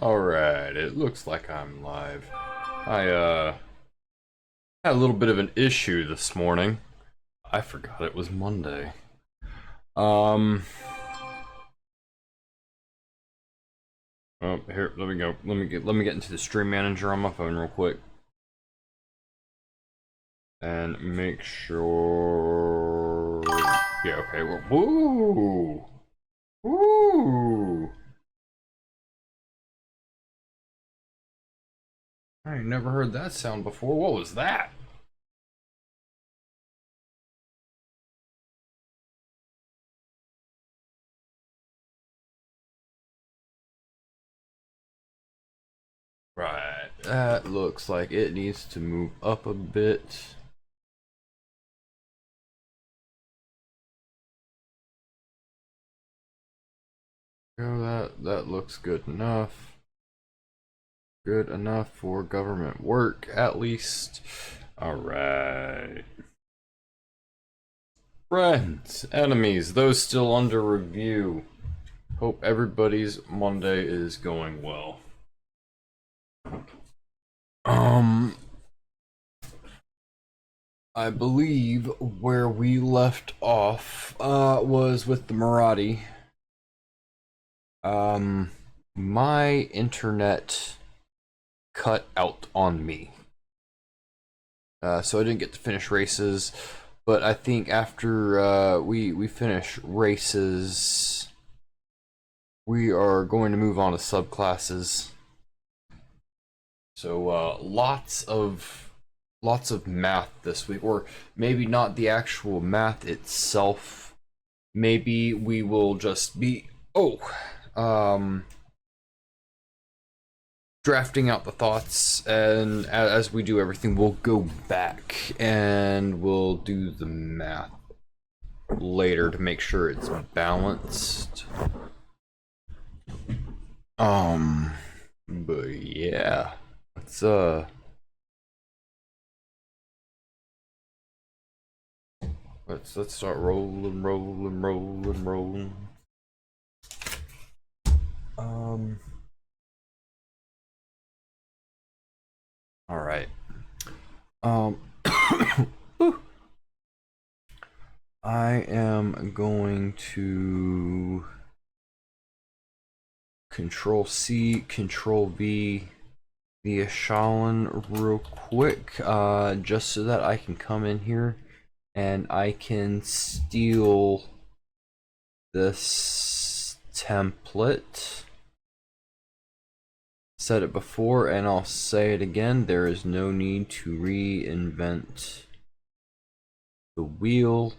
Alright, it looks like I'm live. I had a little bit of an issue this morning. I forgot it was Monday. Um oh, here, let me go. Let me get into the stream manager on my phone real quick. And make sure. Yeah, okay, well, woo! Woo! I ain't never heard that sound before. What was that? Right, that looks like it needs to move up a bit. Oh, that looks good enough. Good enough for government work, at least. Alright. Friends, enemies, those still under review. Hope everybody's Monday is going well. I believe where we left off was with the Marathi. My internet cut out on me. So I didn't get to finish races, but I think after we finish races, we are going to move on to subclasses. So lots of math this week, or maybe not the actual math itself. Maybe we will just be drafting out the thoughts, and as we do everything, we'll go back and we'll do the math later to make sure it's balanced. But yeah, let's start rolling. All right. I am going to Control C, Control V the echelon real quick, just so that I can come in here and I can steal this template. Said it before and I'll say it again, there is no need to reinvent the wheel.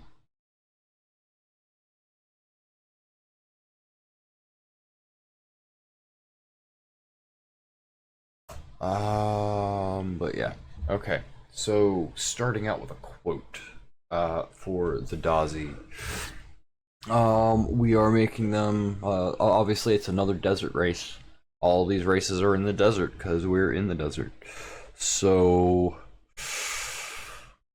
But yeah, okay. So starting out with a quote for the Dhazi. We are making them. Obviously, it's another desert race. All these races are in the desert because we're in the desert. So,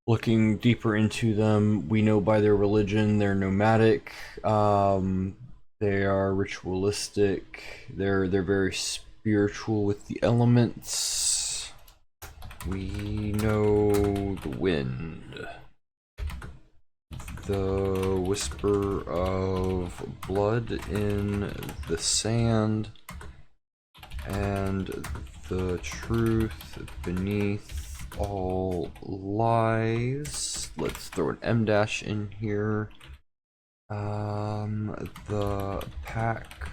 looking deeper into them, we know by their religion they're nomadic. They are ritualistic. They're very spiritual with the elements. We know the wind, the whisper of blood in the sand, and the truth beneath all lies. Let's throw an M dash in here. The pack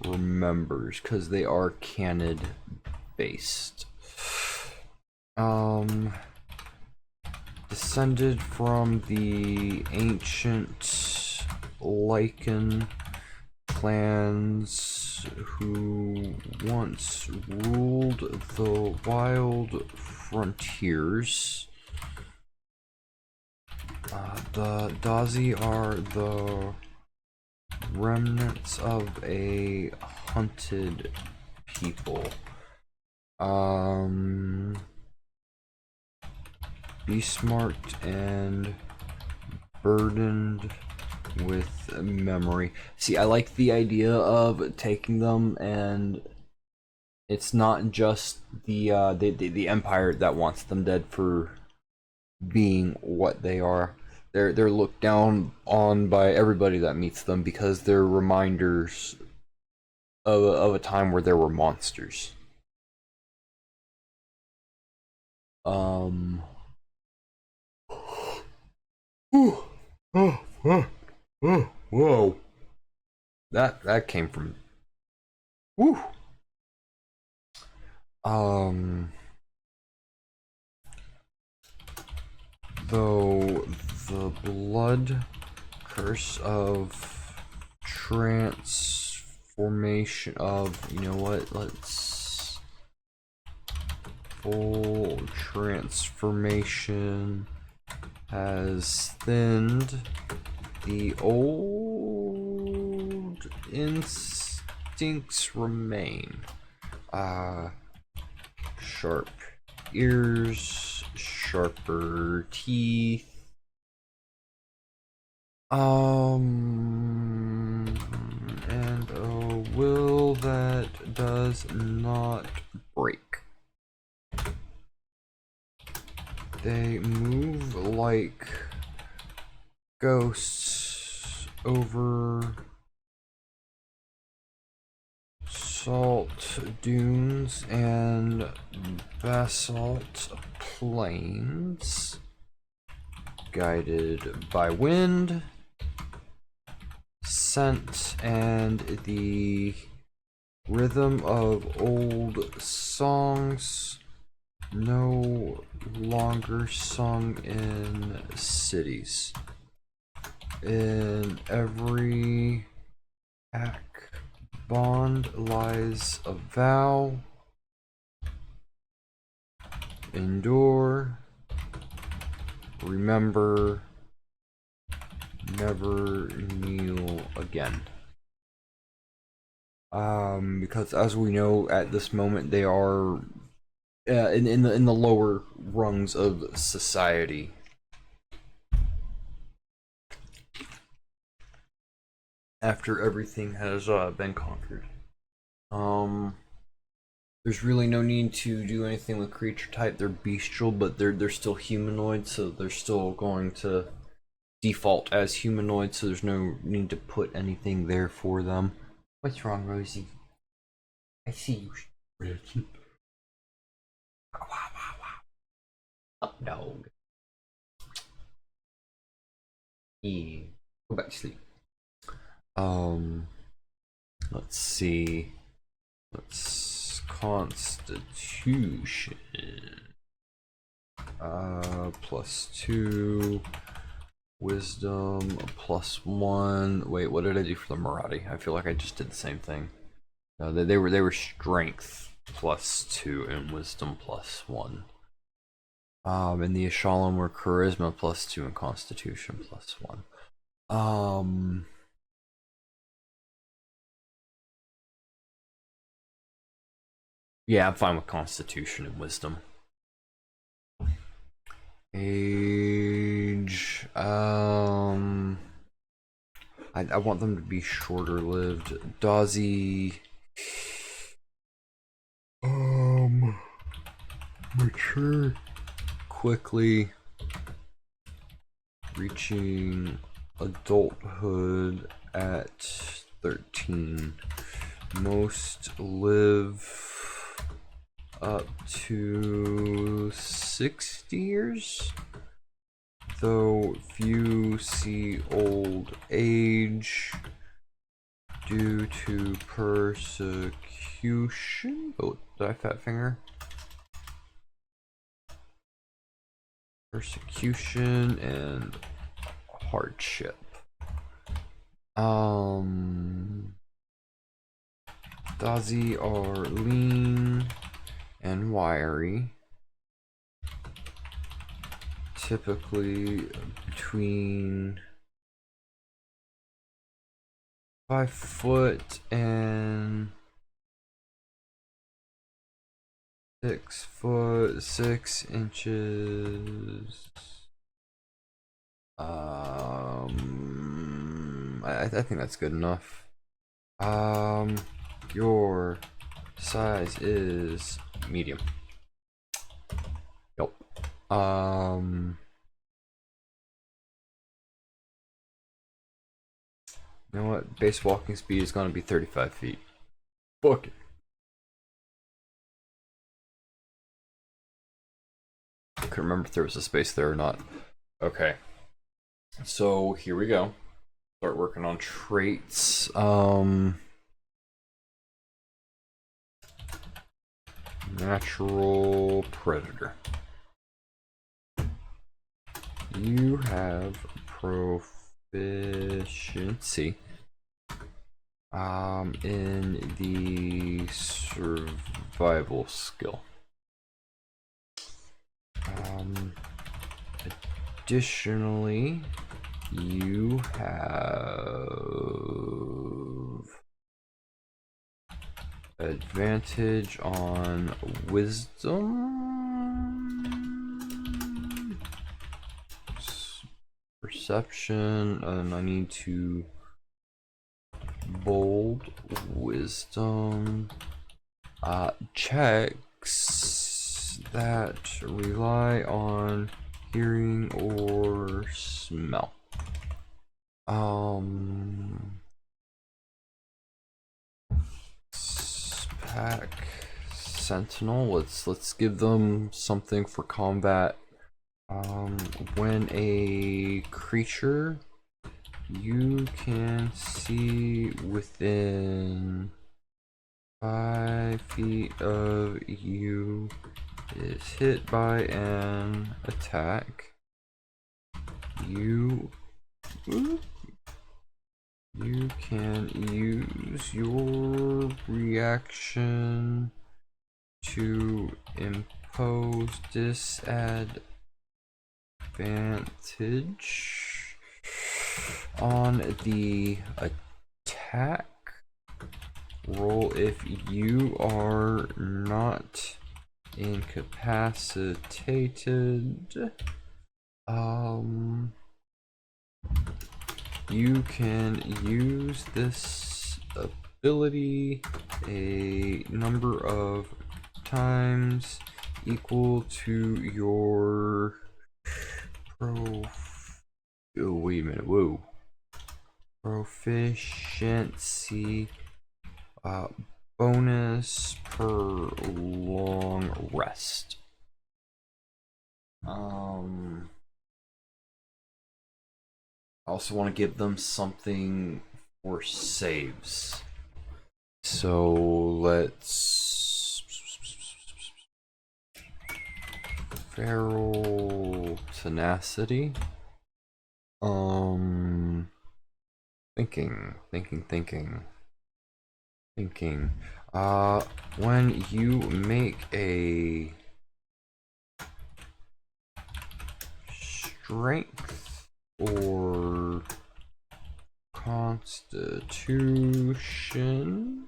remembers, because they are canid based. Descended from the ancient Lycan clans who once ruled the wild frontiers. The Dhazi are the remnants of a hunted people. Be smart and burdened with memory. See, I like the idea of taking them and It's not just the Empire that wants them dead for being what they are. They're looked down on by everybody that meets them because they're reminders of a time where there were monsters. Um. Whoa. That came from. Woo. Though the blood curse of transformation of, you know what, let's full transformation has thinned, the old instincts remain. Sharp ears, sharper teeth. And a will that does not break. They move like ghosts over salt dunes and basalt plains, guided by wind, scent, and the rhythm of old songs, no longer sung in cities. In every act bond lies a vow. Endure. Remember. Never kneel again. Because as we know at this moment, they are in the lower rungs of society. After everything has been conquered. There's really no need to do anything with creature type. They're bestial, but they're still humanoid, so they're still going to default as humanoid, so there's no need to put anything there for them. What's wrong, Rosie? I see you. Up dog. Yeah. Go back to sleep. Let's see. Let's Constitution. +2. Wisdom +1. Wait, what did I do for the Marathi? I feel like I just did the same thing. No, they were strength +2 and wisdom +1. And the Ashalam were charisma +2 and constitution +1. Yeah, I'm fine with constitution and wisdom. Age, I want them to be shorter lived. Dhazi, mature quickly, reaching adulthood at 13. Most live up to 60 years, though few see old age due to persecution. Oh, did I fat finger? Persecution and hardship. Dhazi are lean and wiry, typically between 5 foot and 6 foot 6 inches. I think that's good enough. Your Size is medium. Yep. You know what? Base walking speed is going to be 35 feet. Fuck it. I couldn't remember if there was a space there or not. Okay. So here we go. Start working on traits. Natural predator. You have proficiency in the survival skill. Additionally, you have advantage on wisdom, perception, and I need to bold wisdom checks that rely on hearing or smell. Pack Sentinel. Let's give them something for combat. When a creature you can see within 5 feet of you is hit by an attack, you can use your reaction to impose disadvantage on the attack roll if you are not incapacitated. You can use this ability a number of times equal to your proficiency bonus per long rest. I also want to give them something for saves. So let's feral tenacity. Thinking. When you make a strength or constitution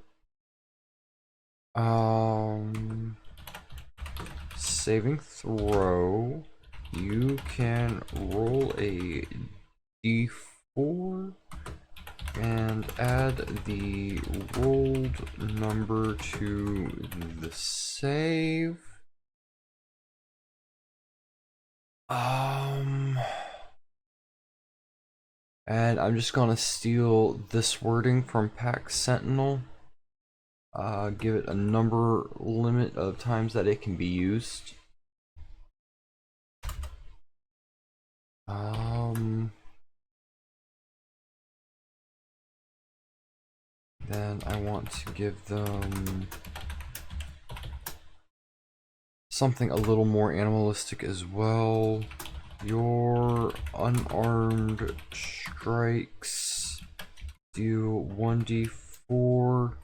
saving throw, you can roll a d4 and add the rolled number to the save. And I'm just gonna steal this wording from Pack Sentinel. Give it a number limit of times that it can be used. Then I want to give them something a little more animalistic as well. Your unarmed strikes deal 1d4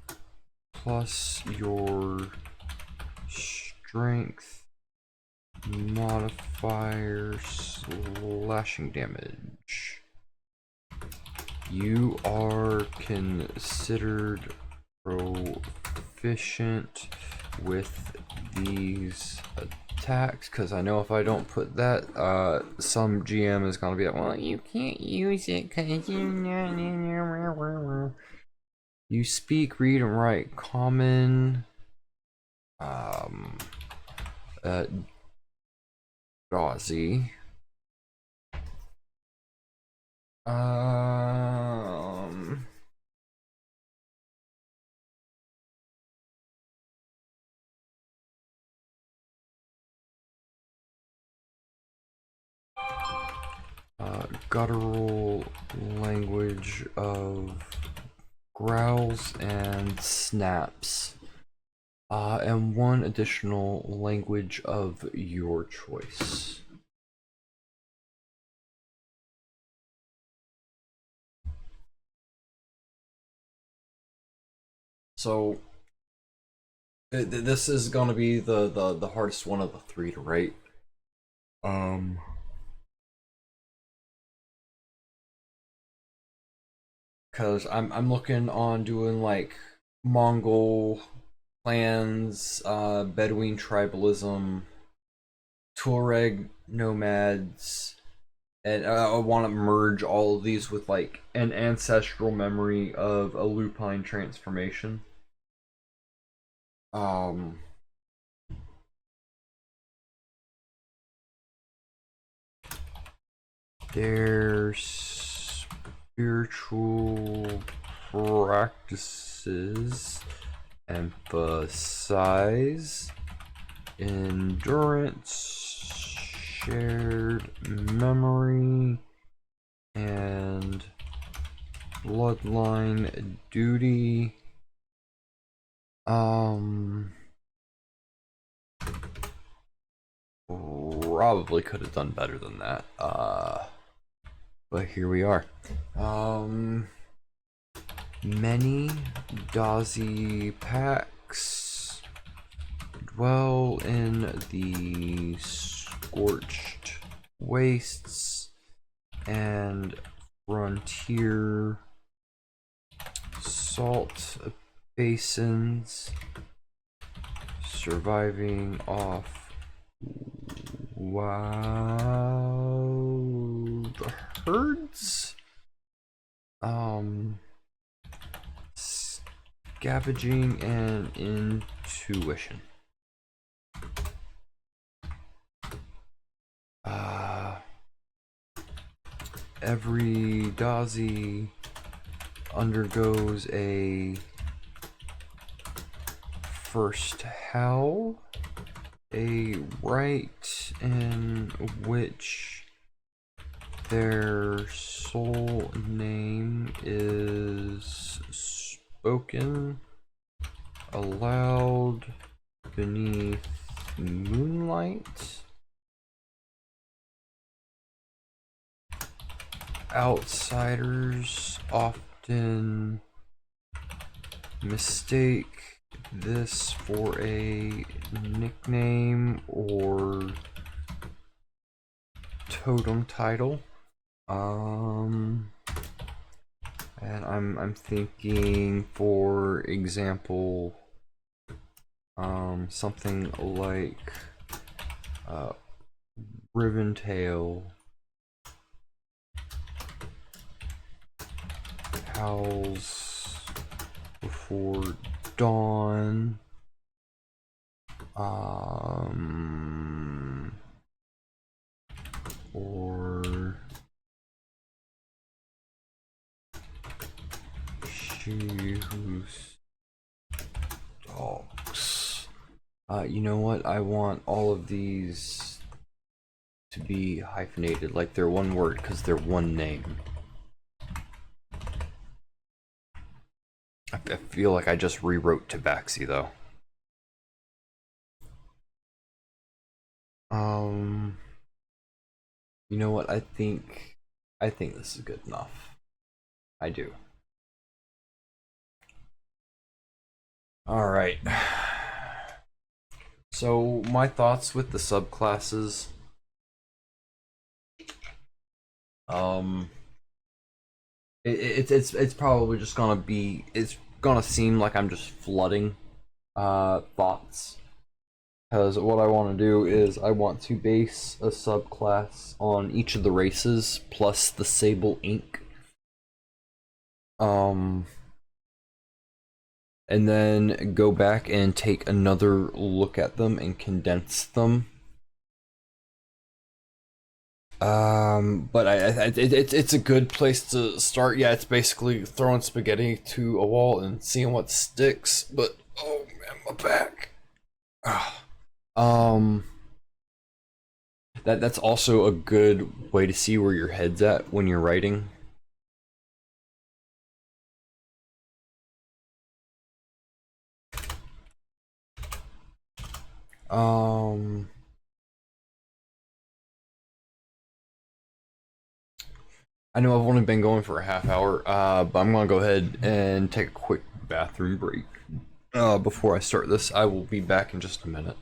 plus your strength modifier slashing damage. You are considered proficient with these attacks, because I know if I don't put that, some GM is gonna be like, well, you can't use it because you speak, read, and write Common, um, Dhazi, um, guttural language of growls and snaps, and one additional language of your choice. So this is gonna be the hardest one of the three to write. Because I'm looking on doing like Mongol clans, Bedouin tribalism, Tuareg nomads, and I want to merge all of these with like an ancestral memory of a lupine transformation. Um, their spiritual practices emphasize endurance, shared memory, and bloodline duty. Probably could have done better than that. But here we are. Many Dhazi packs dwell in the scorched wastes and frontier salt basins, surviving off wild herds, scavenging and intuition. Every Dhazi undergoes a first howl, a rite in which their soul name is spoken aloud beneath moonlight. Outsiders often mistake this for a nickname or totem title. And I'm thinking, for example, something like Riventail, howls before dawn, or she who stalks. You know what? I want all of these to be hyphenated, like they're one word, because they're one name. I feel like I just rewrote Tabaxi though. You know what? I think this is good enough. I do. All right. So my thoughts with the subclasses. It's probably just gonna be, it's gonna seem like I'm just flooding thoughts, because what I want to do is I want to base a subclass on each of the races plus the Sable ink. and then go back and take another look at them and condense them. But it's a good place to start. Yeah, it's basically throwing spaghetti to a wall and seeing what sticks. But oh man, my back. Um, that's also a good way to see where your head's at when you're writing. Um, I know I've only been going for a half hour, but I'm gonna go ahead and take a quick bathroom break. Before I start this, I will be back in just a minute.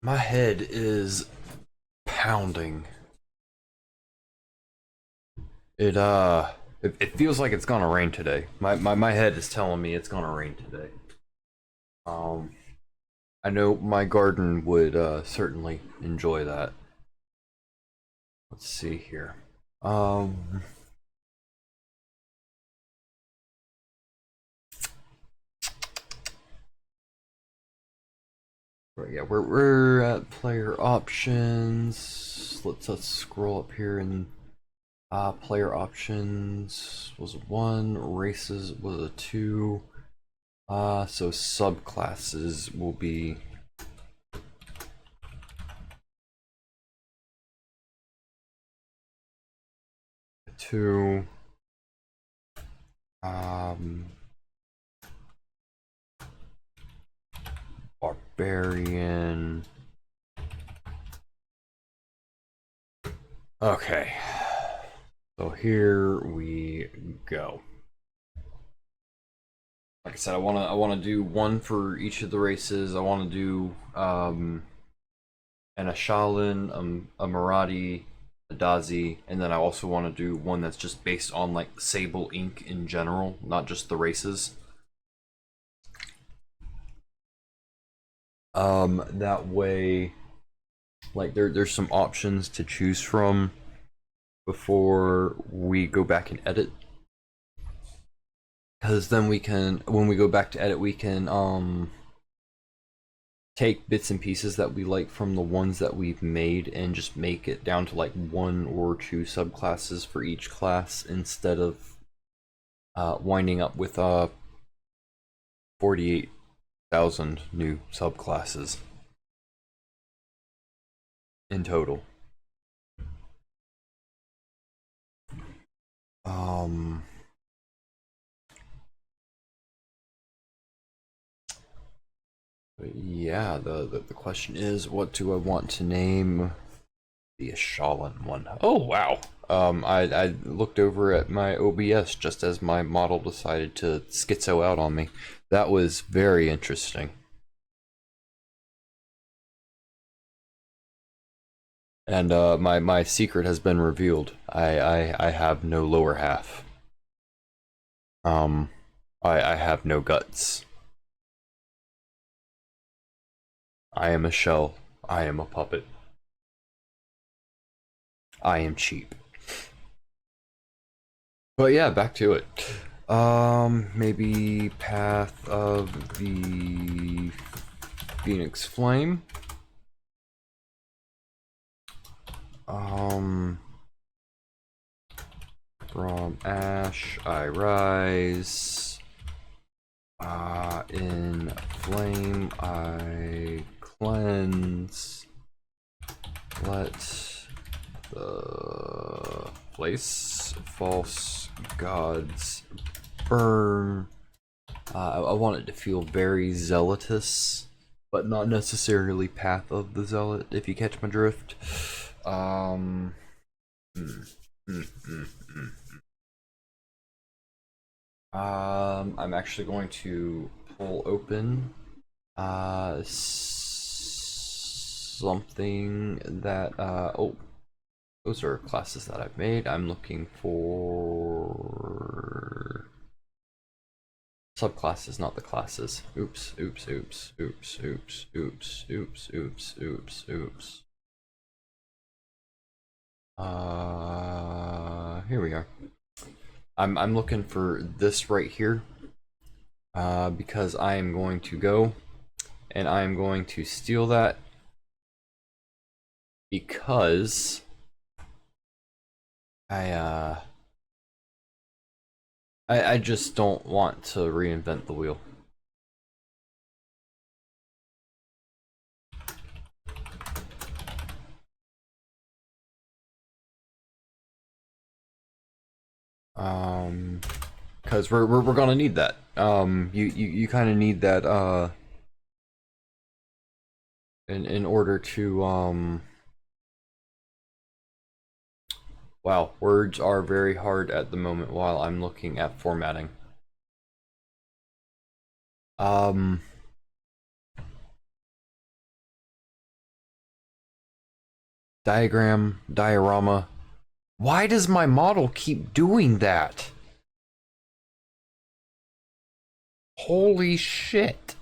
My head is pounding. It feels like it's gonna rain today. My head is telling me it's gonna rain today. Um, I know my garden would certainly enjoy that. Let's see here. Um, right, yeah, we're at player options. Let's scroll up here and player options was a 1, races was a 2. So subclasses will be a 2. Barbarian. Okay. So here we go. Like I said, I wanna do one for each of the races. I wanna do an Ashalin, a Marathi, a Dhazi, and then I also want to do one that's just based on like Sable ink in general, not just the races. That way, like there's some options to choose from before we go back and edit. Because then we can, when we go back to edit, we can take bits and pieces that we like from the ones that we've made and just make it down to like 1 or 2 subclasses for each class instead of winding up with 48,000 new subclasses in total. But yeah, the question is, what do I want to name the Ashalan one? Oh wow. I looked over at my OBS just as my model decided to schizo out on me. That was very interesting. And my secret has been revealed. I have no lower half. I have no guts. I am a shell. I am a puppet. I am cheap. But yeah, back to it. Maybe Path of the Phoenix Flame. From Ash, I rise. In Flame, I cleanse. Let the place false gods burn. I want it to feel very zealotous, but not necessarily Path of the Zealot, if you catch my drift. I'm actually going to pull open something that oh, those are classes that I've made. I'm looking for subclasses, not the classes. Oops, oops, oops, oops, oops, oops, oops, oops, oops, oops. Here we are. I'm looking for this right here, because I am going to go and I am going to steal that, because I just don't want to reinvent the wheel. Because we're gonna need that. You kind of need that in order to wow, words are very hard at the moment while I'm looking at formatting. Diorama. Why does my model keep doing that? Holy shit.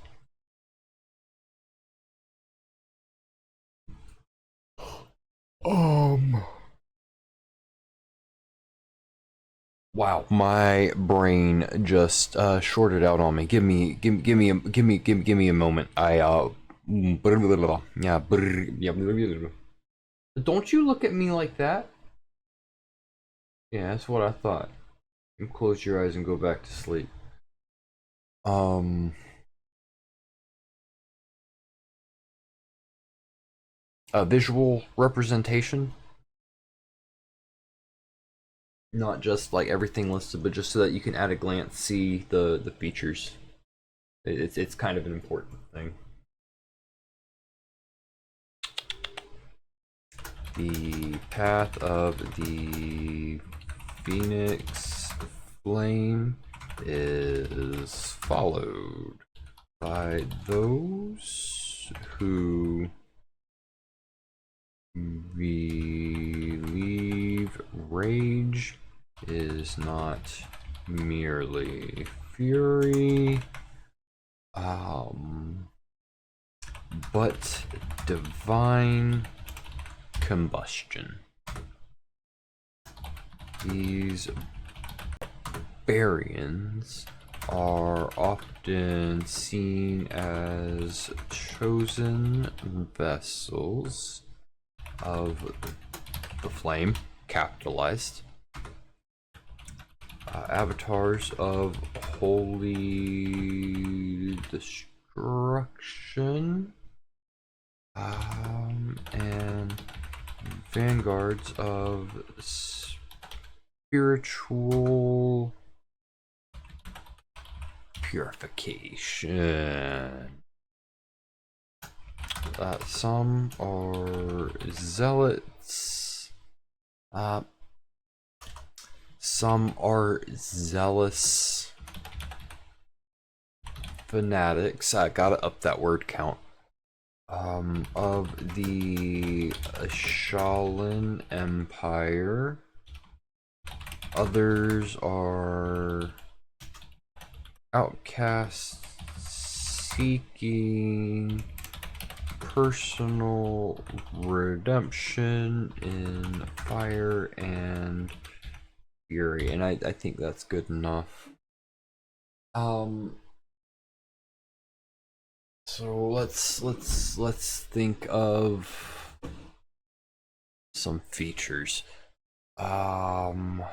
Wow, my brain just shorted out on me. Give me a moment. Yeah, don't you look at me like that? Yeah, that's what I thought. You close your eyes and go back to sleep. A visual representation, not just like everything listed, but just so that you can at a glance see the features. It's kind of an important thing. The path of the Phoenix Flame is followed by those who relieve rage is not merely fury, but divine combustion. These Barbarians are often seen as chosen vessels of the flame, capitalized, avatars of holy destruction, and vanguards of spiritual purification. Some are zealots. Some are zealous fanatics. I gotta up that word count. Of the Shaolin Empire. Others are outcast seeking personal redemption in fire and fury, and I think that's good enough. So let's think of some features. Oh,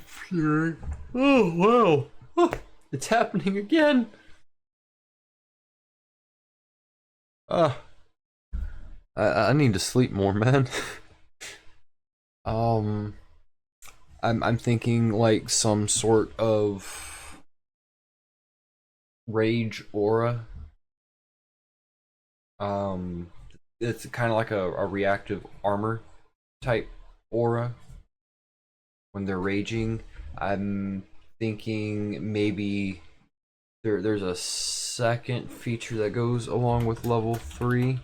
fury. Oh wow. Oh, it's happening again. I need to sleep more, man. I'm thinking like some sort of rage aura. It's kind of like a reactive armor type aura when they're raging. I'm thinking maybe there's a second feature that goes along with level 3.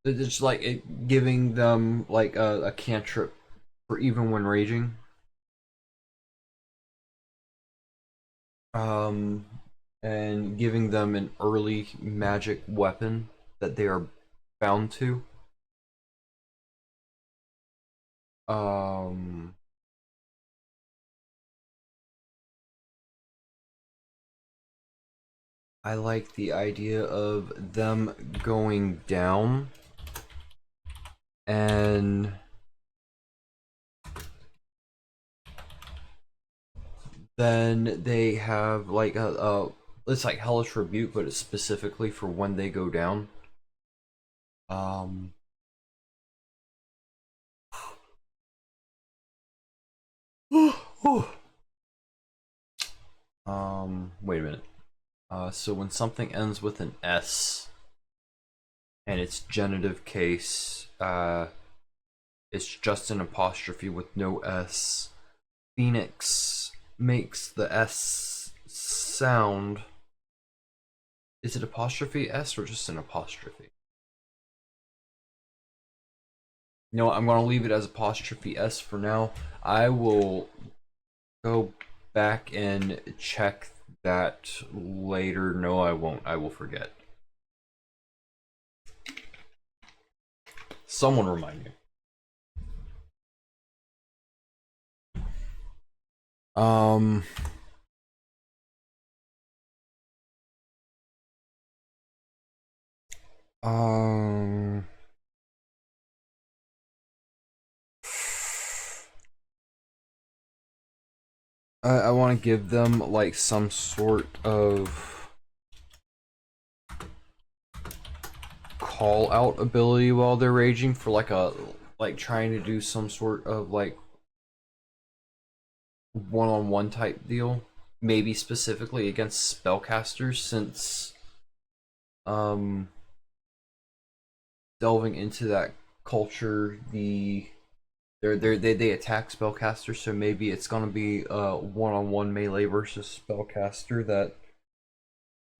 It's like giving them like a cantrip for even when raging. And giving them an early magic weapon that they are bound to. I like the idea of them going down and then they have like it's like hellish rebuke, but it's specifically for when they go down. Wait a minute. So when something ends with an S and it's genitive case, it's just an apostrophe with no S. Phoenix makes the S sound. Is it apostrophe S or just an apostrophe? You know what, I'm gonna leave it as apostrophe S for now. I will go back and check that later. No, I won't. I will forget. Someone remind me. I want to give them like some sort of call out ability while they're raging for like trying to do some sort of like one-on-one type deal, maybe specifically against spellcasters, since delving into that culture, they attack spellcasters, so maybe it's gonna be a one-on-one melee versus spellcaster that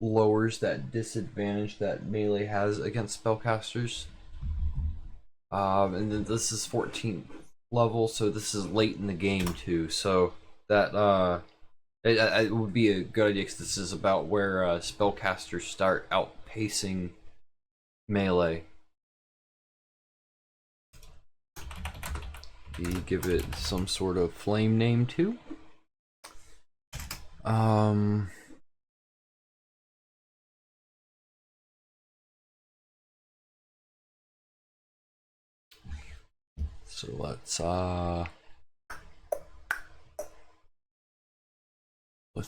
lowers that disadvantage that melee has against spellcasters. And then this is 14th level, so this is late in the game too. So that it would be a good idea because this is about where spellcasters start outpacing melee. You give it some sort of flame name too. So let's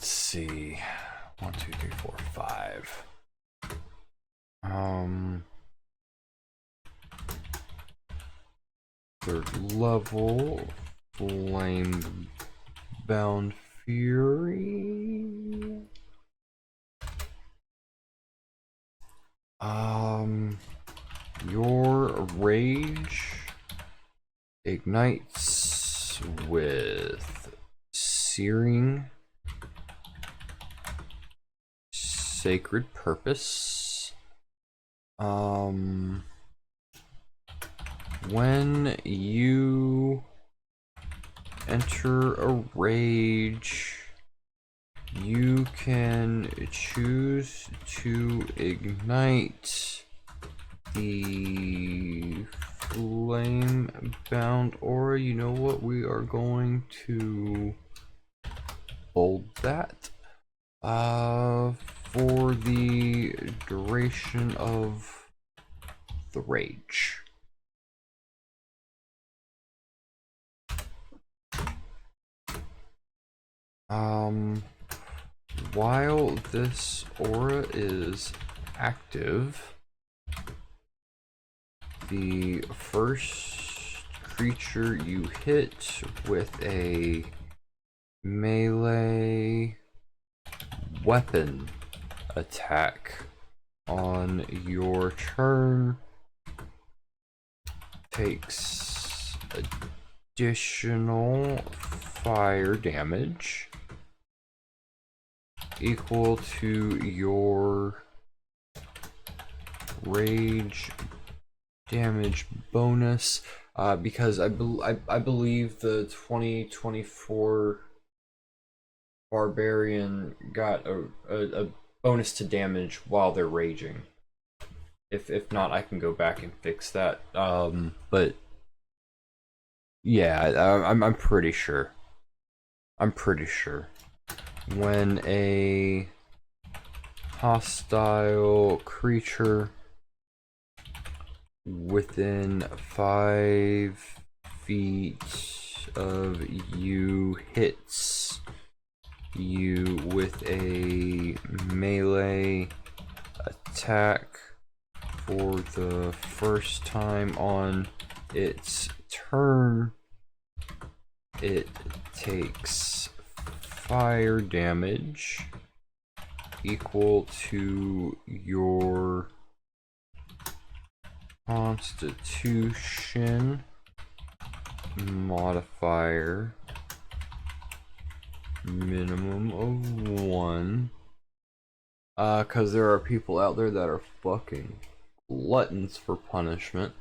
see. 1, 2, 3, 4, 5. Third level, flame bound fury. Your rage ignites with searing sacred purpose. When you enter a rage, you can choose to ignite the flame-bound aura. You know what? We are going to bold that for the duration of the rage. While this aura is active, the first creature you hit with a melee weapon attack on your turn takes additional fire damage equal to your rage damage bonus, because I believe the 2024 Barbarian got a bonus to damage while they're raging. If not, I can go back and fix that. But yeah, I'm pretty sure. I'm pretty sure. When a hostile creature within 5 feet of you hits you with a melee attack for the first time on its turn, it takes fire damage equal to your Constitution modifier, minimum of 1. Cause there are people out there that are fucking gluttons for punishment.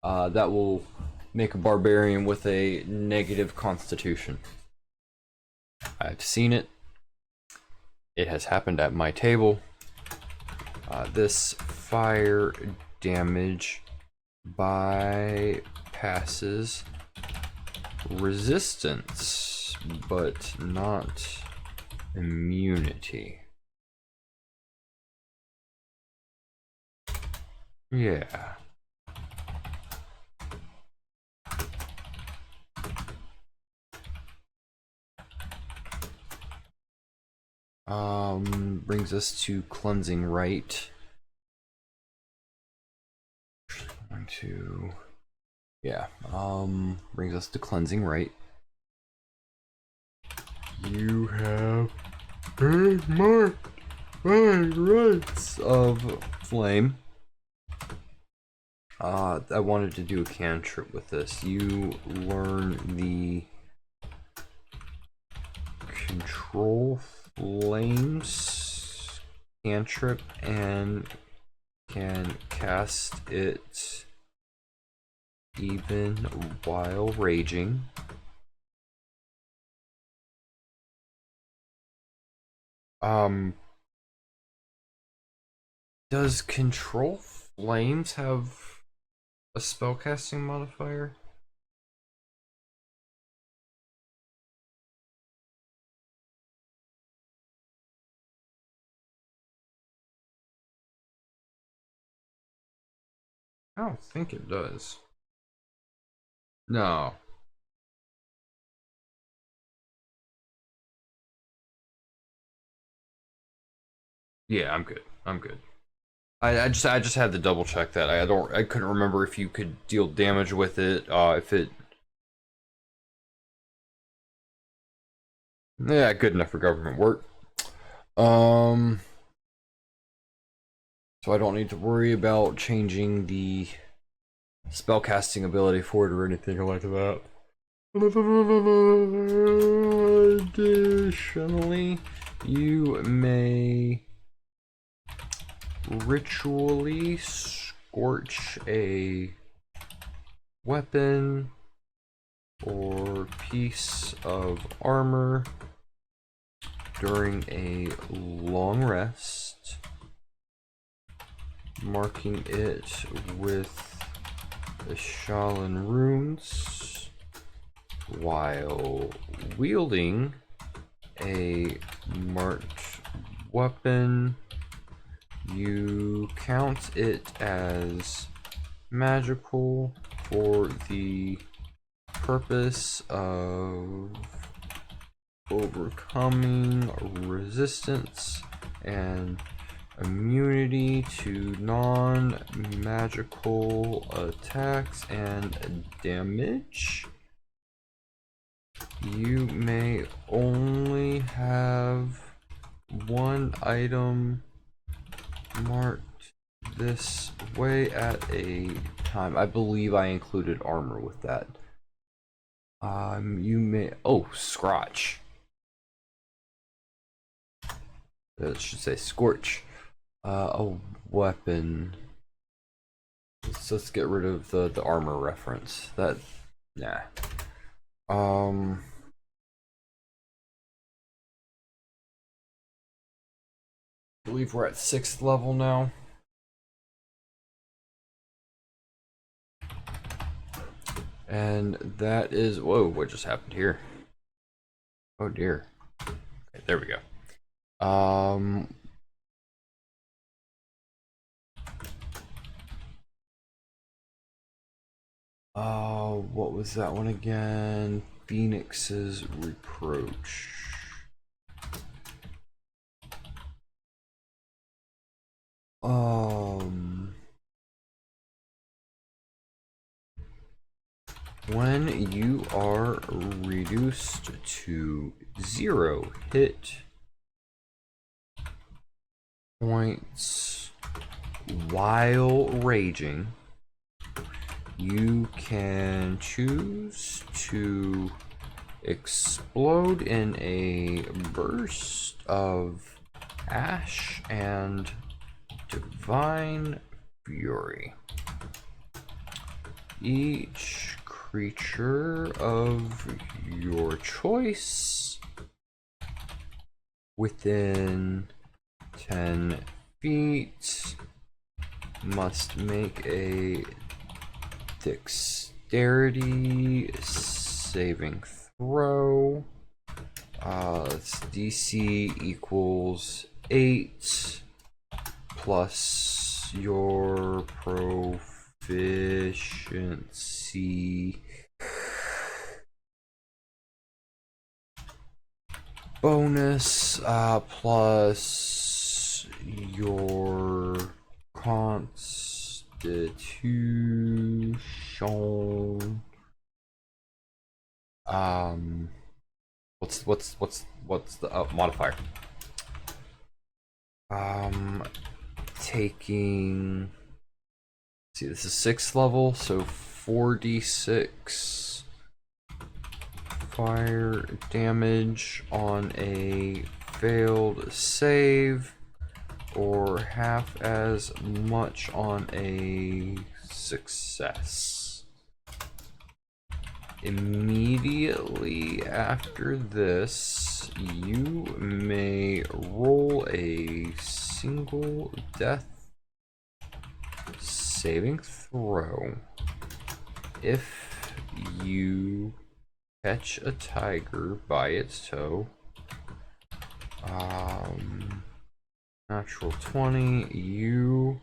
That will make a barbarian with a negative constitution. I've seen it. It has happened at my table. This fire damage bypasses resistance, but not immunity. Yeah. Brings us to cleansing rite. Brings us to cleansing rite. You have marked rites of flame. I wanted to do a cantrip with this. You learn the control flames cantrip and can cast it even while raging. Does control flames have a spellcasting modifier? I don't think it does. No. Yeah, I'm good. I'm good. I just had to double check that. I couldn't remember if you could deal damage with it. If it. Yeah, good enough for government work. So I don't need to worry about changing the spellcasting ability for it or anything like that. Additionally, you may ritually scorch a weapon or piece of armor during a long rest, marking it with the Shaolin runes while wielding a marked weapon. You count it as magical for the purpose of overcoming resistance and immunity to non-magical attacks and damage. You may only have one item marked this way at a time. I believe I included armor with that. You may, oh, scratch. It should say scorch. A weapon. Let's get rid of the armor reference. That, nah. I believe we're at 6th level now. And that is, whoa, what just happened here? Oh dear. Okay, there we go. What was that one again? Phoenix's Reproach. When you are reduced to 0 hit points while raging, you can choose to explode in a burst of ash and divine fury. Each creature of your choice within 10 feet must make a dexterity saving throw. It's DC equals 8 plus your proficiency bonus plus your constitution. What's the modifier? Taking, see, this is 6th level, so 4d6 fire damage on a failed save, or half as much on a success. Immediately after this, you may roll a single death saving throw. If you catch a tiger by its toe, natural 20, you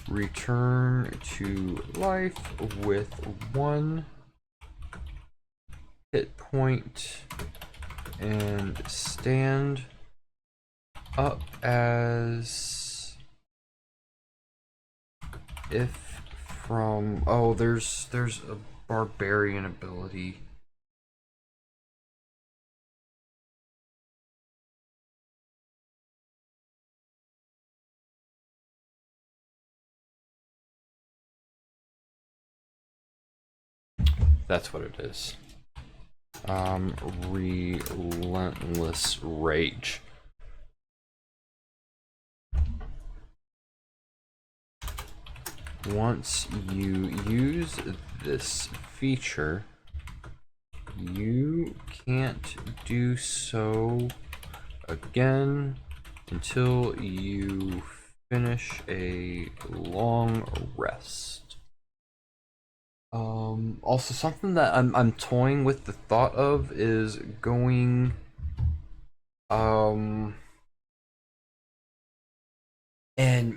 return to life with 1 hit point and stand up as if from, oh, there's a barbarian ability. That's what it is. Relentless Rage. once you use this feature, you can't do so again until you finish a long rest. Also something that I'm toying with the thought of is going and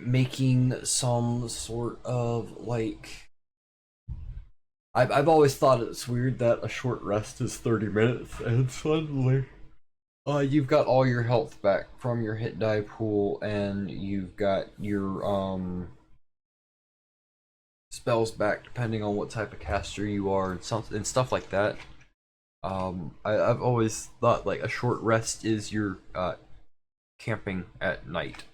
making some sort of like I've always thought it's weird that a short rest is 30 minutes and suddenly you've got all your health back from your hit die pool and you've got your spells back depending on what type of caster you are and stuff like that. I've always thought like a short rest is your camping at night,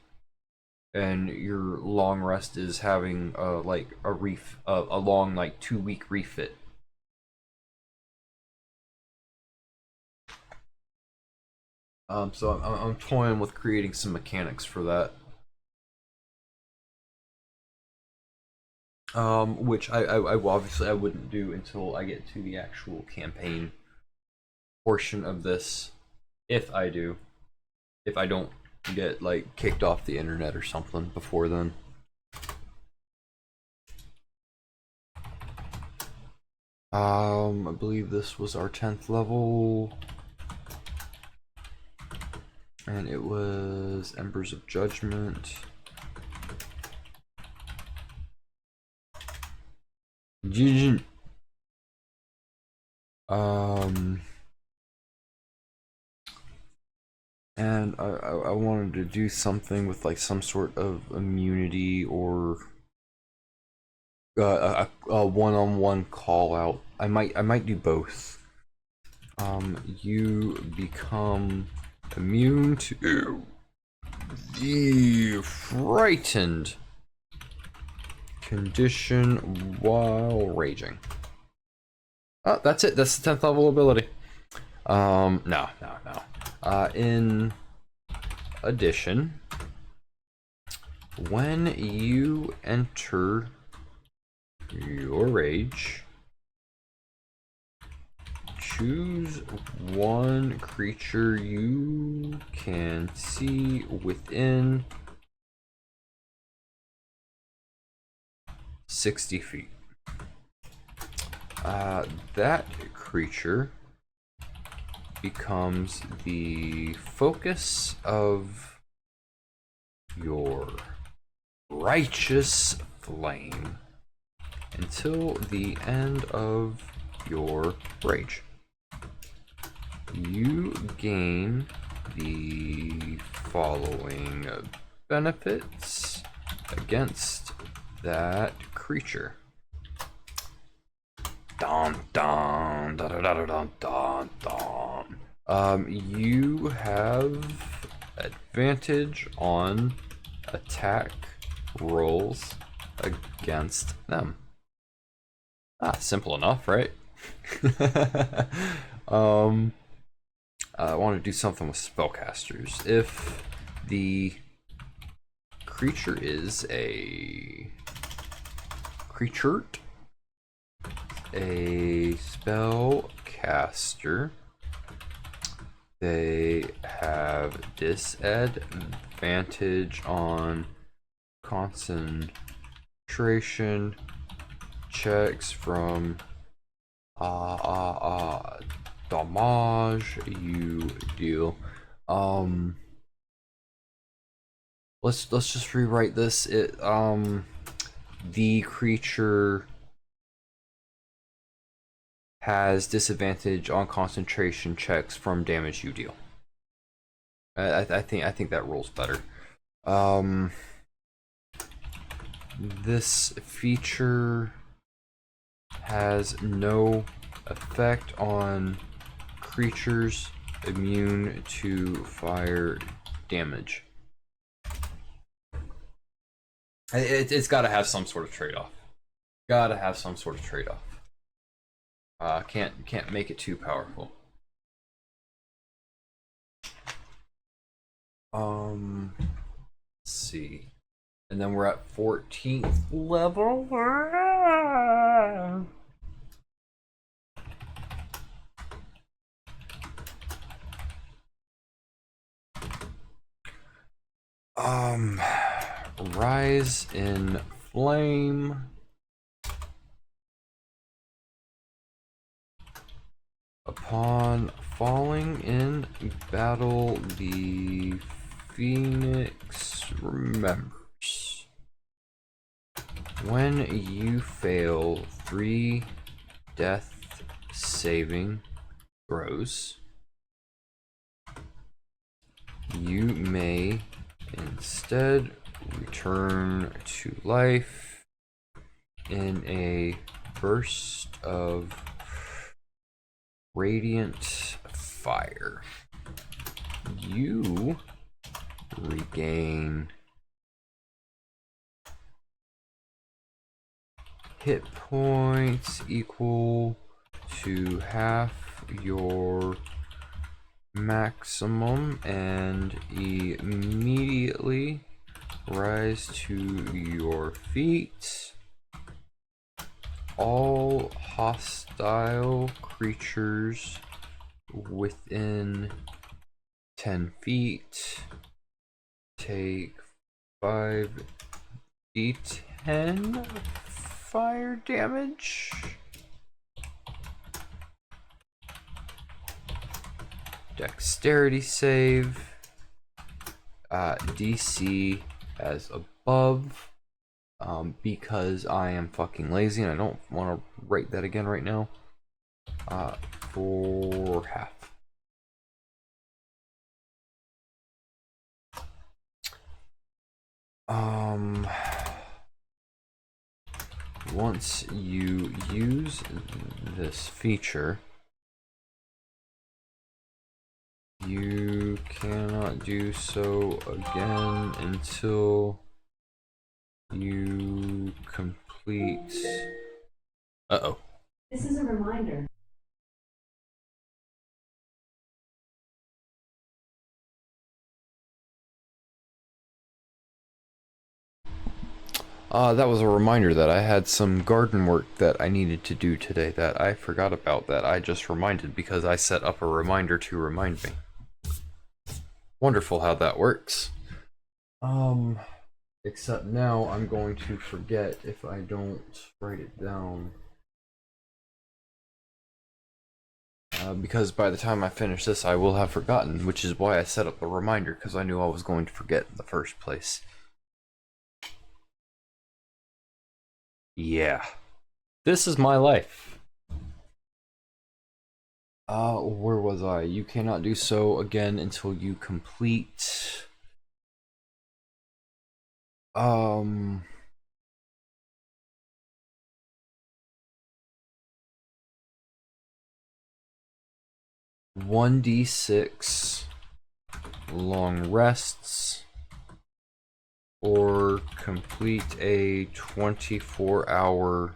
and your long rest is having like a long like 2-week refit. So I'm toying with creating some mechanics for that. Which I obviously I wouldn't do until I get to the actual campaign portion of this, if I do, if I don't get like kicked off the internet or something before then. I believe this was our 10th level, and it was Embers of Judgment. And I wanted to do something with like some sort of immunity or a one-on-one call out. I might do both. You become immune to the frightened condition while raging. Oh, that's it. That's the 10th level ability. No. In addition, when you enter your rage, choose one creature you can see within 60 feet. That creature becomes the focus of your righteous flame until the end of your rage. You gain the following benefits against that creature. Dun dun dun dun dun dun dun. You have advantage on attack rolls against them. Simple enough, right? I want to do something with spellcasters. If the creature is a spellcaster, they have disadvantage on concentration checks from damage you deal. Let's just rewrite this. The creature has disadvantage on concentration checks from damage you deal. I think that rules better. This feature has no effect on creatures immune to fire damage. It's got to have some sort of trade-off. Can't make it too powerful. Let's see. And then we're at 14th level. Rise in flame. Upon falling in battle, the Phoenix remembers. When you fail 3 death saving throws, you may instead return to life in a burst of radiant fire. You regain hit points equal to half your maximum and immediately rise to your feet. All hostile creatures within 10 feet take 5d10 fire damage. Dexterity save. DC as above. Because I am fucking lazy and I don't want to write that again right now. For half. Once you use this feature, you cannot do so again until you complete. Uh-oh. This is a reminder. That was a reminder that I had some garden work that I needed to do today that I forgot about, that I just reminded because I set up a reminder to remind me. Wonderful how that works. Except now I'm going to forget if I don't write it down. Because by the time I finish this, I will have forgotten, which is why I set up the reminder, because I knew I was going to forget in the first place. Yeah. This is my life. Where was I? You cannot do so again until you complete... 1d6 long rests or complete a 24-hour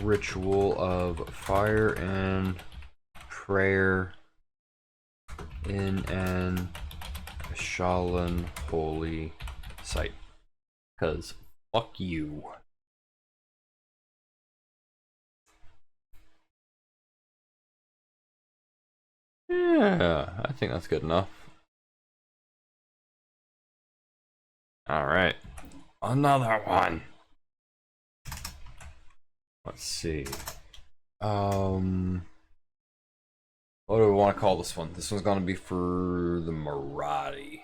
ritual of fire and prayer in an Shalan holy site. Because fuck you. Yeah, I think that's good enough. Alright. Another one. Let's see. What do we want to call this one? This one's gonna be for the Marathi.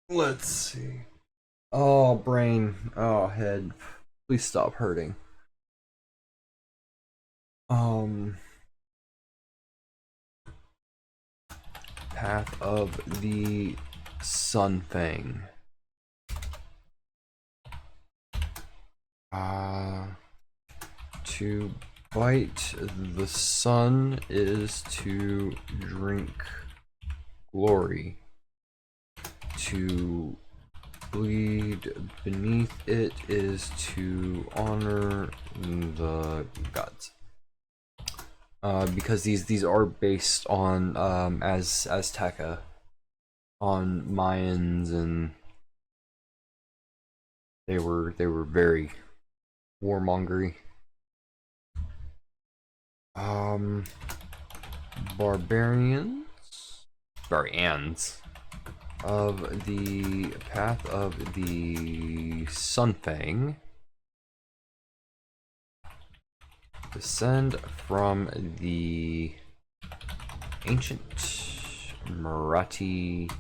Let's see. Oh, brain. Oh, head. Please stop hurting. Path of the Sun Fang. To bite the sun is to drink glory. To bleed beneath it is to honor the gods. Because these are based on as Azteca, on Mayans, and they were very warmongery. Barbarians of the path of the Sunfang descend from the ancient Marathi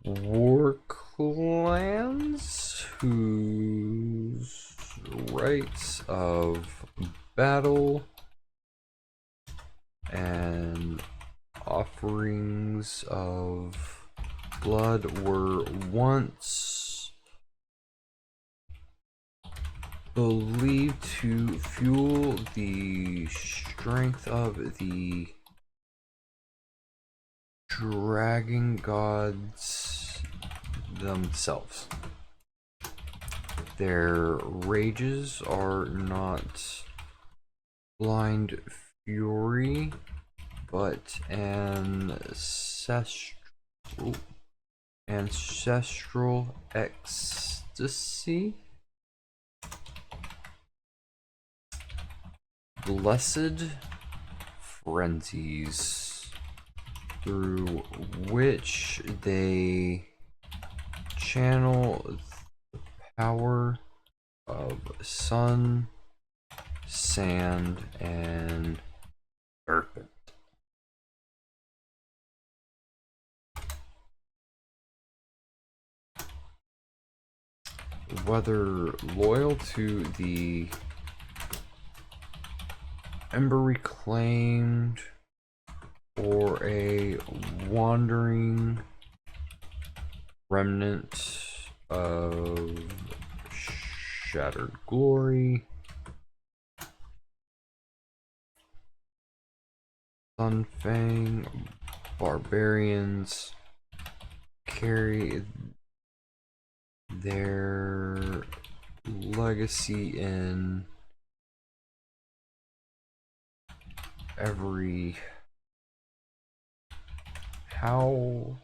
war clans whose rites of battle and offerings of blood were once believed to fuel the strength of the dragon gods themselves. Their rages are not blind fury, but ancestral ecstasy. Blessed frenzies through which they channel the power of sun, sand, and serpent. Whether loyal to the Ember Reclaimed or a wandering remnant of shattered glory, Sunfang barbarians carry their legacy in every howl,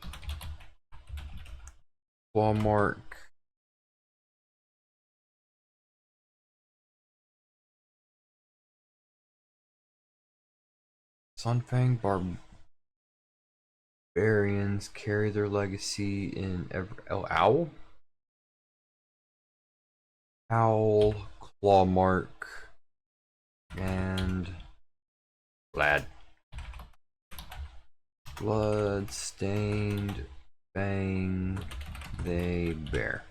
claw mark, Sunfang barbarians carry their legacy in every owl, howl, claw mark, and blood stained fang they bear.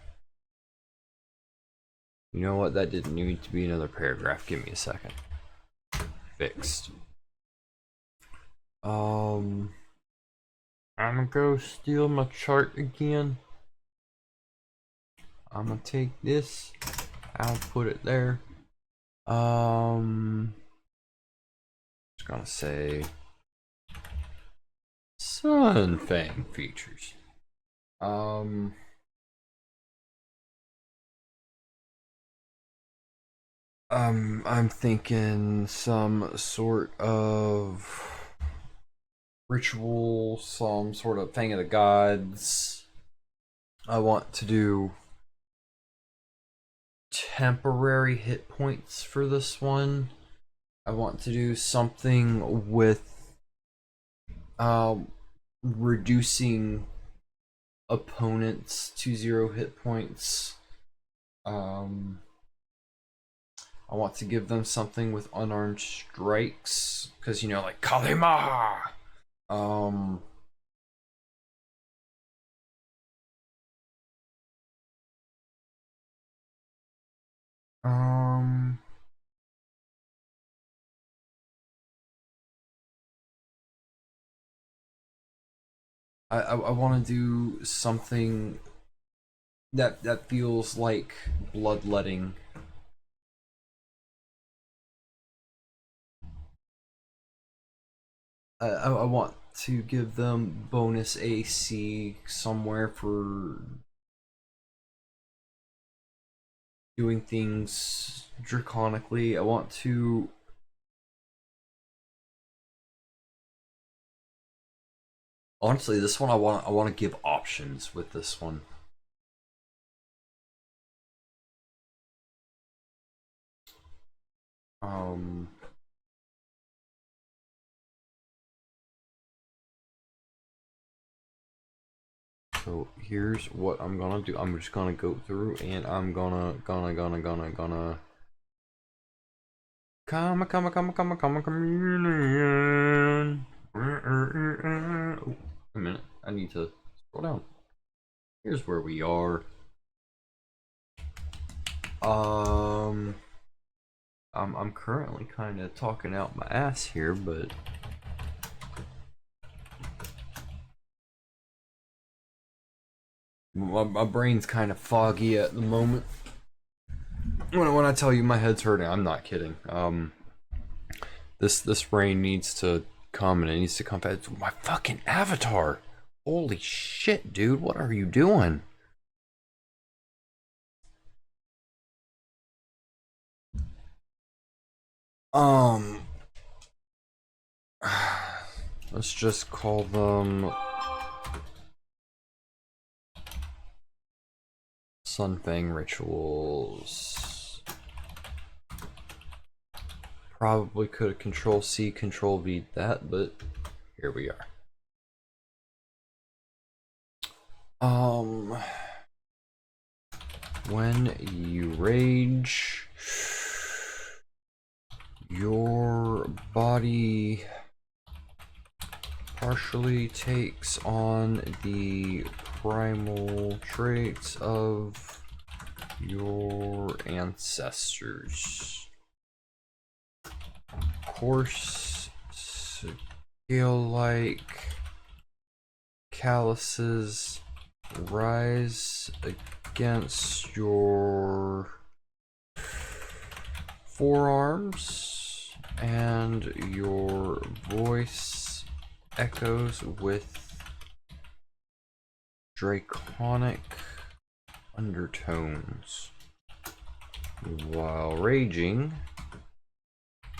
You know what? That didn't need to be another paragraph. Give me a second. Fixed. I'm gonna go steal my chart again. I'm gonna take this. I'll put it there. Just gonna say Sunfang features. I'm thinking some sort of ritual, some sort of Fang of the Gods. I want to do temporary hit points for this one. I want to do something with reducing opponents to 0 hit points. I want to give them something with unarmed strikes, because you know, like Kalima. I want to do something that feels like bloodletting. I want to give them bonus AC somewhere for doing things draconically. I want to. Honestly, this one I want to give options with this one. So here's what I'm gonna do. I'm just gonna go through and I'm gonna come chameleon. Oh, a minute. I need to scroll down. Here's where we are. I'm currently kind of talking out my ass here, but my brain's kind of foggy at the moment. When I tell you my head's hurting, I'm not kidding. This rain needs to come, and it needs to come fast. My fucking avatar! Holy shit, dude! What are you doing? Let's just call them Sunfang rituals. Probably could have Control C, Control V that, but here we are. When you rage, your body partially takes on the primal traits of your ancestors. Coarse, scale-like calluses rise against your forearms, and your voice echoes with draconic undertones. While raging,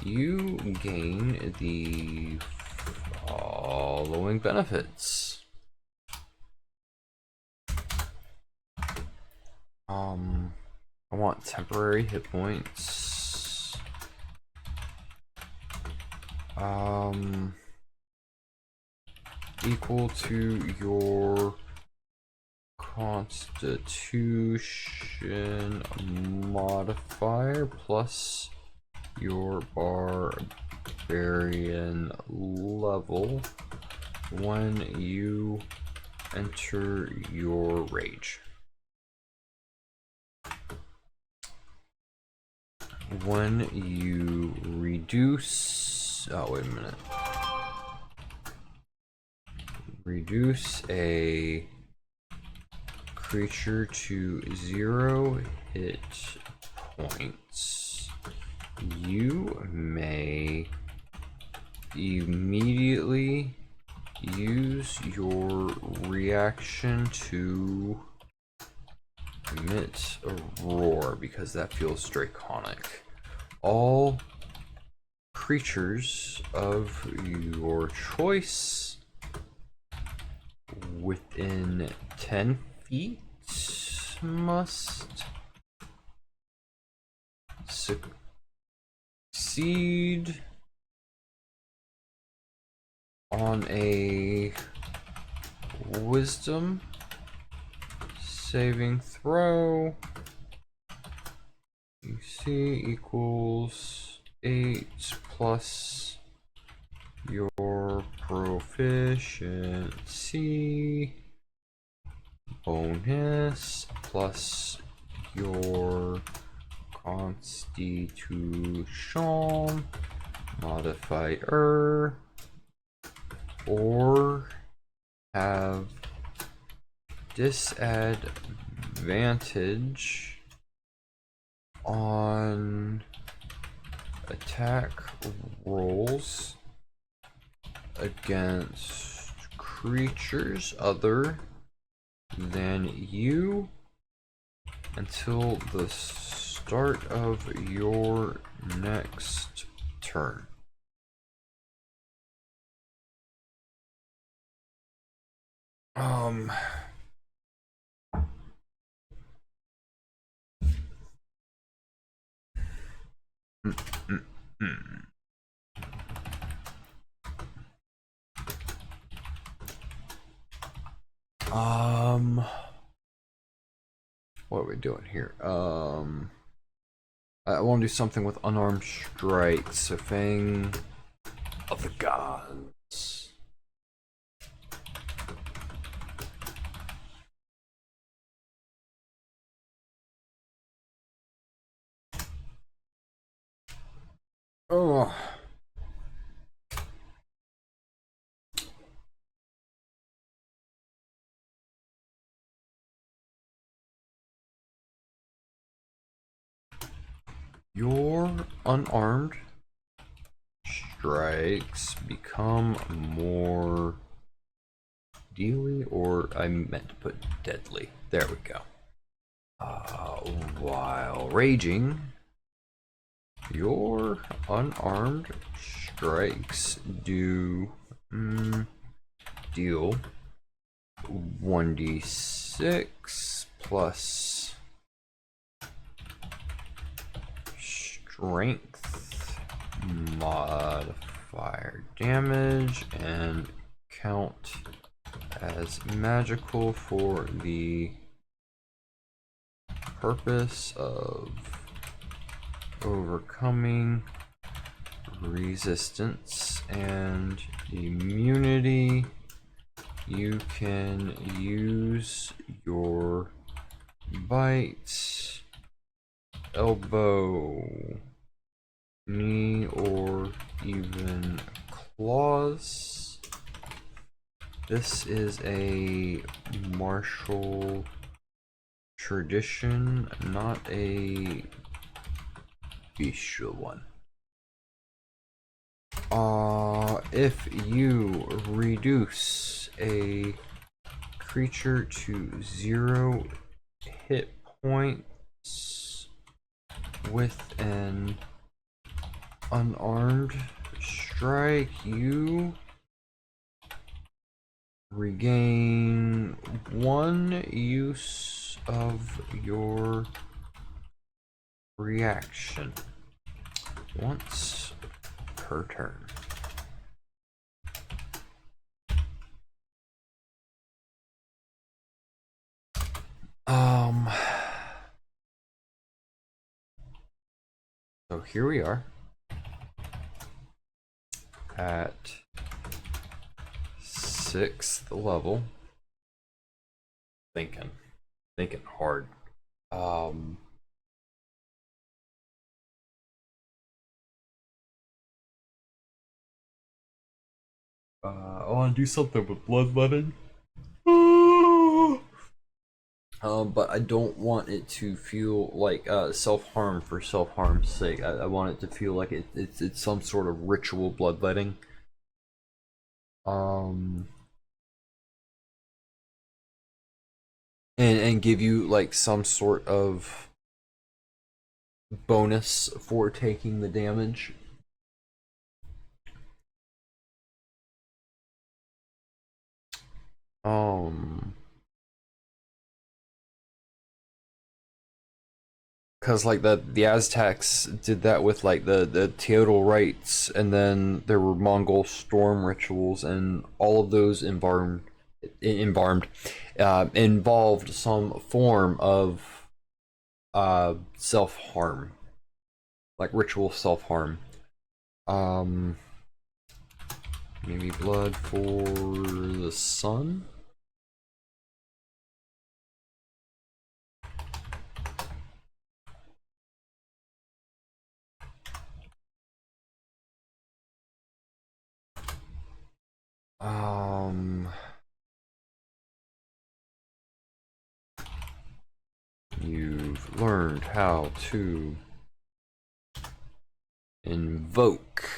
you gain the following benefits. I want temporary hit points. Equal to your Constitution modifier plus your Barbarian level when you enter your rage. When you reduce... Oh, wait a minute. Reduce a creature to 0 hit points. You may immediately use your reaction to emit a roar because that feels draconic. All creatures of your choice within 10 feet must succeed on a wisdom saving throw. You see equals 8 plus your proficiency bonus plus your constitution modifier, or have disadvantage on attack rolls against creatures other than you until the start of your next turn. What are we doing here? I want to do something with unarmed strikes. So Fang of the Gods. Oh. Your unarmed strikes become more deadly, or I meant to put deadly. There we go. While raging, your unarmed strikes do deal 1d6 plus strength modifier damage and count as magical for the purpose of overcoming resistance and immunity. You can use your bite, elbow, knee, or even claws. This is a martial tradition, not a bestial one. If you reduce a creature to 0 hit points with an unarmed strike, you regain 1 use of your reaction once per turn. So here we are at 6th level. Thinking hard. I want to do something with bloodletting. But I don't want it to feel like self-harm for self-harm's sake. I want it to feel like it's some sort of ritual bloodletting. And give you like some sort of bonus for taking the damage. Because like the Aztecs did that with like the Teodal rites, and then there were Mongol storm rituals, and all of those involved some form of self-harm, like ritual self-harm. Maybe blood for the sun. You've learned how to invoke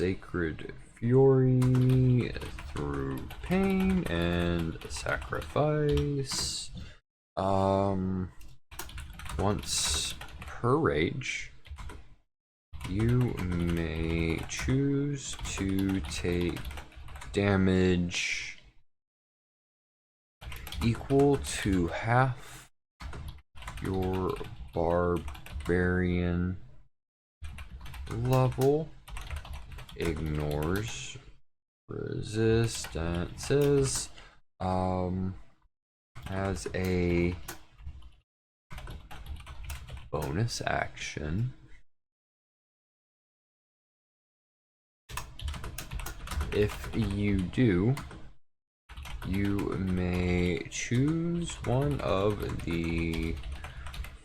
Sacred Fury through pain and sacrifice. Once per rage, you may choose to take damage equal to half your Barbarian level. Ignores resistances. As a bonus action, if you do, you may choose one of the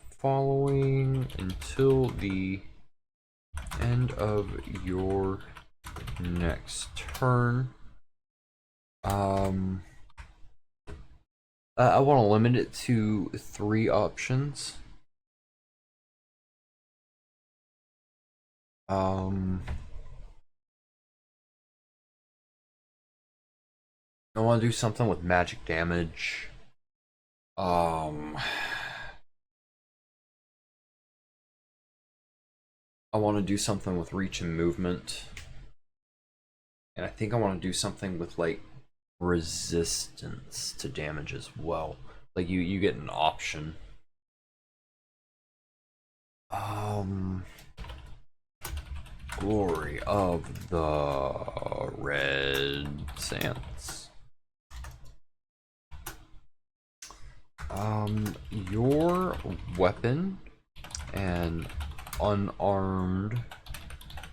following until the end of your next turn. I want to limit it to 3 options. I want to do something with magic damage. I want to do something with reach and movement. And I think I want to do something with like resistance to damage as well. Like you get an option. Glory of the Red Sands. Your weapon and unarmed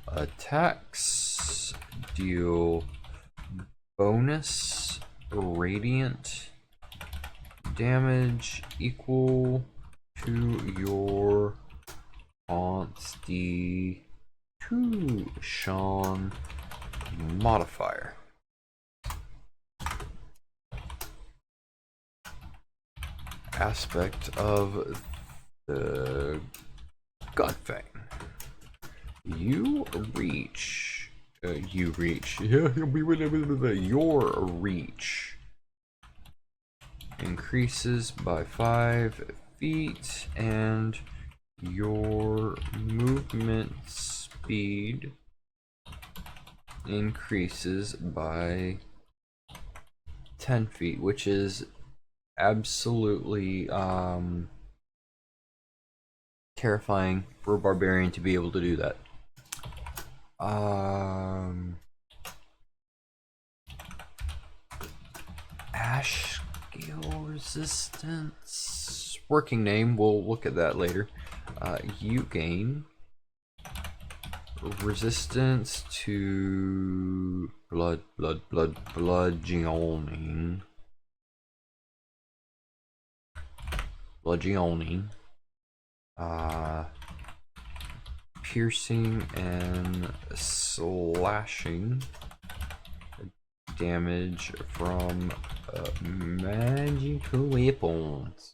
attacks deal bonus radiant damage equal to your constitution modifier. Aspect of the Godfang. Your reach increases by 5 feet, and your movement speed increases by 10 feet, which is absolutely terrifying for a barbarian to be able to do that. Ash scale resistance. Working name, we'll look at that later. You gain resistance to bludgeoning. Piercing and slashing damage from magical weapons.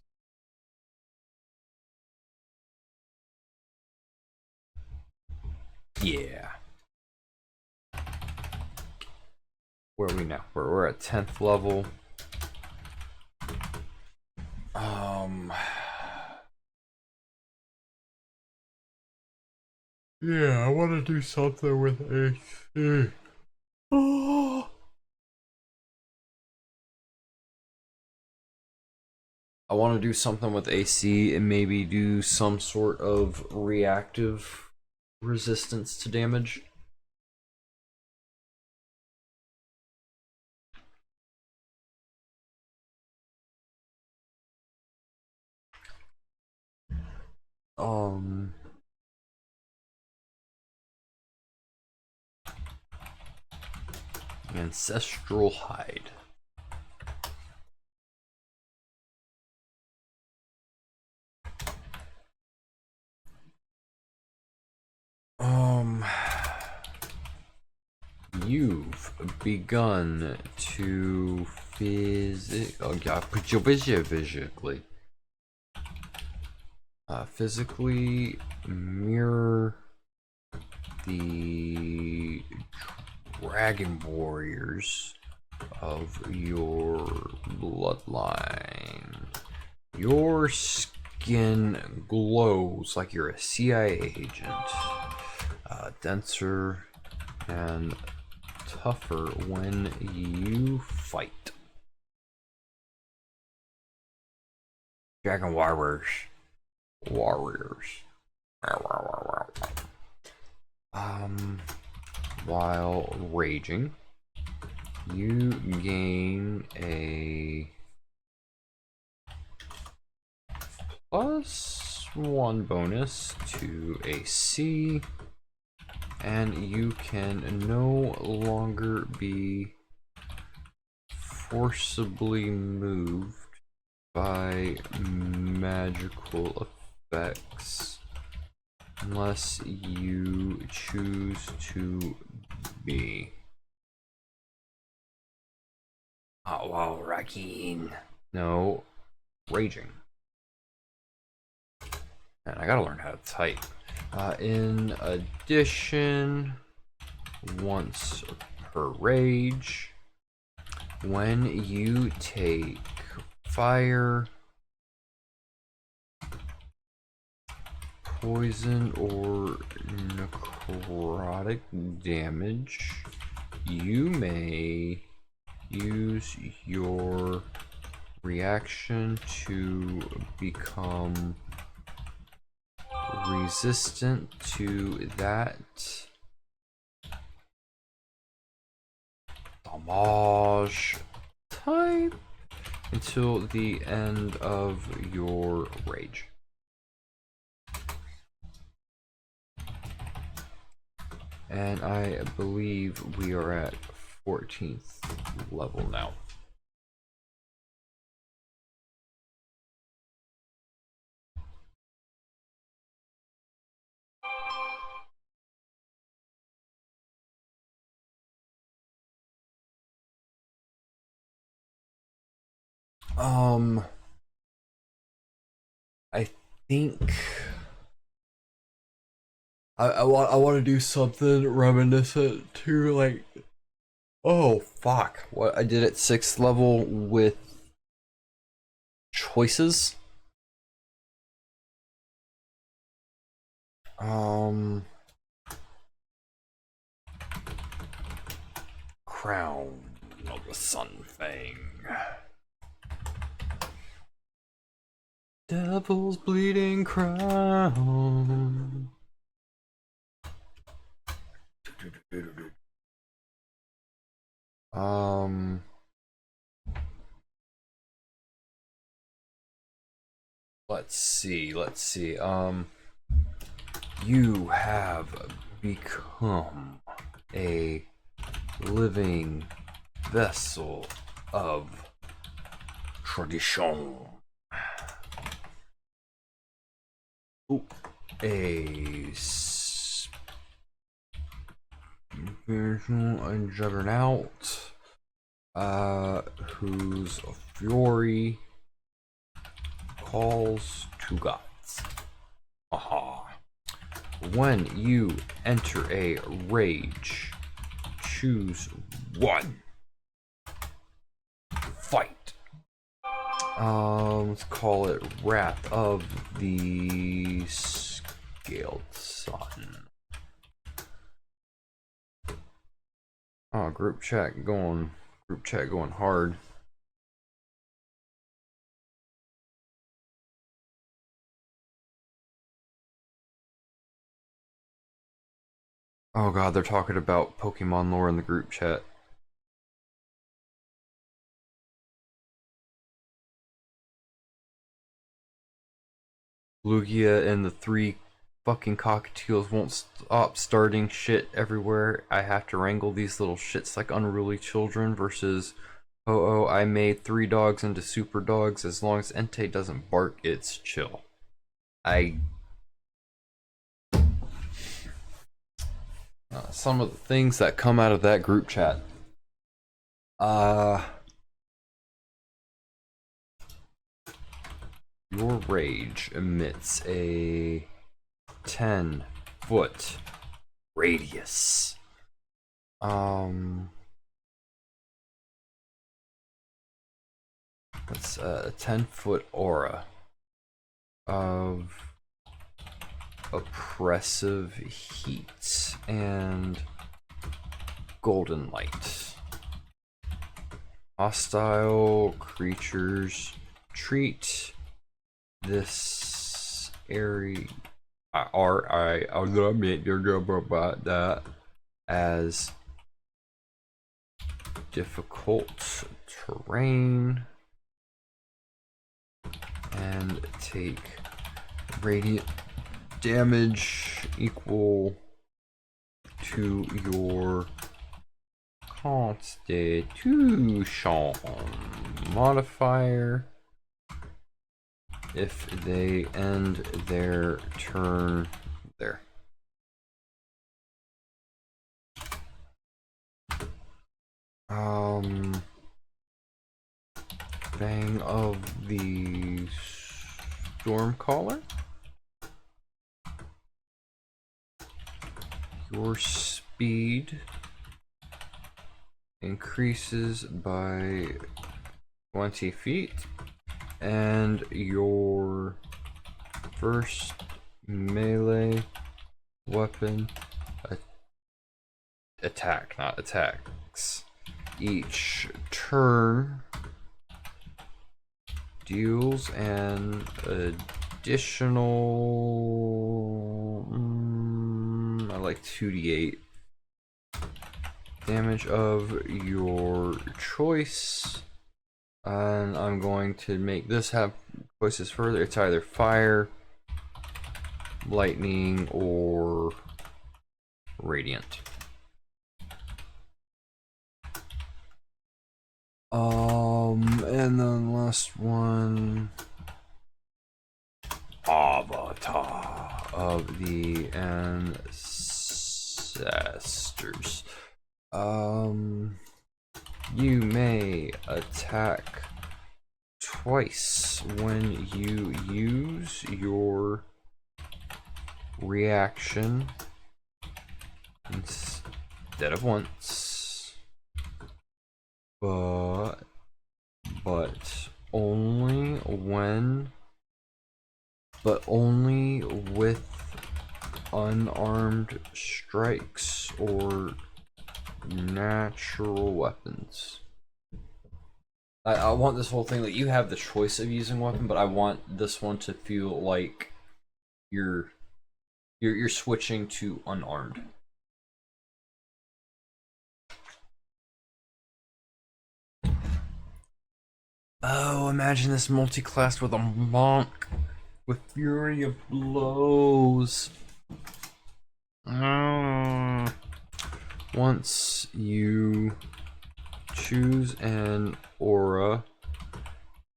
Yeah. Where are we now? We're at 10th level. Yeah, I want to do something with AC. Oh. I want to do something with AC and maybe do some sort of reactive resistance to damage. Ancestral Hide. You've begun to physically mirror the dragon warriors of your bloodline. Your skin glows like you're a CIA agent. Denser and tougher when you fight. Dragon warriors. While raging, you gain a +1 bonus to AC, and you can no longer be forcibly moved by magical effects unless you choose to be. Oh, wow, Rakin. No, raging. And I gotta learn how to type. In addition, once per rage, when you take fire, poison, or necrotic damage, you may use your reaction to become resistant to that damage type until the end of your rage. And I believe we are at 14th level now. I think I want to do something reminiscent to like, oh fuck, what I did at 6th level with choices. Crown of the Sun Fang. Devil's bleeding crown. Let's see. You have become a living vessel of tradition. Ooh, a spiritual juggernaut, whose fury calls to gods. Aha. When you enter a rage, choose one. Fight. Let's call it Wrath of the Scaled Sun. Oh, group chat going hard. Oh god, they're talking about Pokemon lore in the group chat. Lugia and the 3 fucking cockatiels won't stop starting shit everywhere. I have to wrangle these little shits like unruly children versus I made 3 dogs into super dogs. As long as Entei doesn't bark, it's chill. Some of the things that come out of that group chat. Your rage emits a 10-foot radius. That's a 10-foot aura of oppressive heat and golden light. Hostile creatures treat this area as difficult terrain and take radiant damage equal to your Constitution modifier if they end their turn there. Bang of the Stormcaller. Your speed increases by 20 feet, and your first melee weapon attack, not attacks, each turn deals an additional I like 2d8 damage of your choice, and I'm going to make this have choices further. It's either fire, lightning, or radiant. And then last one, Avatar of the Ancestors. You may attack twice when you use your reaction instead of once, but only with unarmed strikes or natural weapons. I want this whole thing that you have the choice of using a weapon, but I want this one to feel like you're switching to unarmed. Oh, imagine this multi-classed with a monk with Fury of Blows. Once you choose an aura,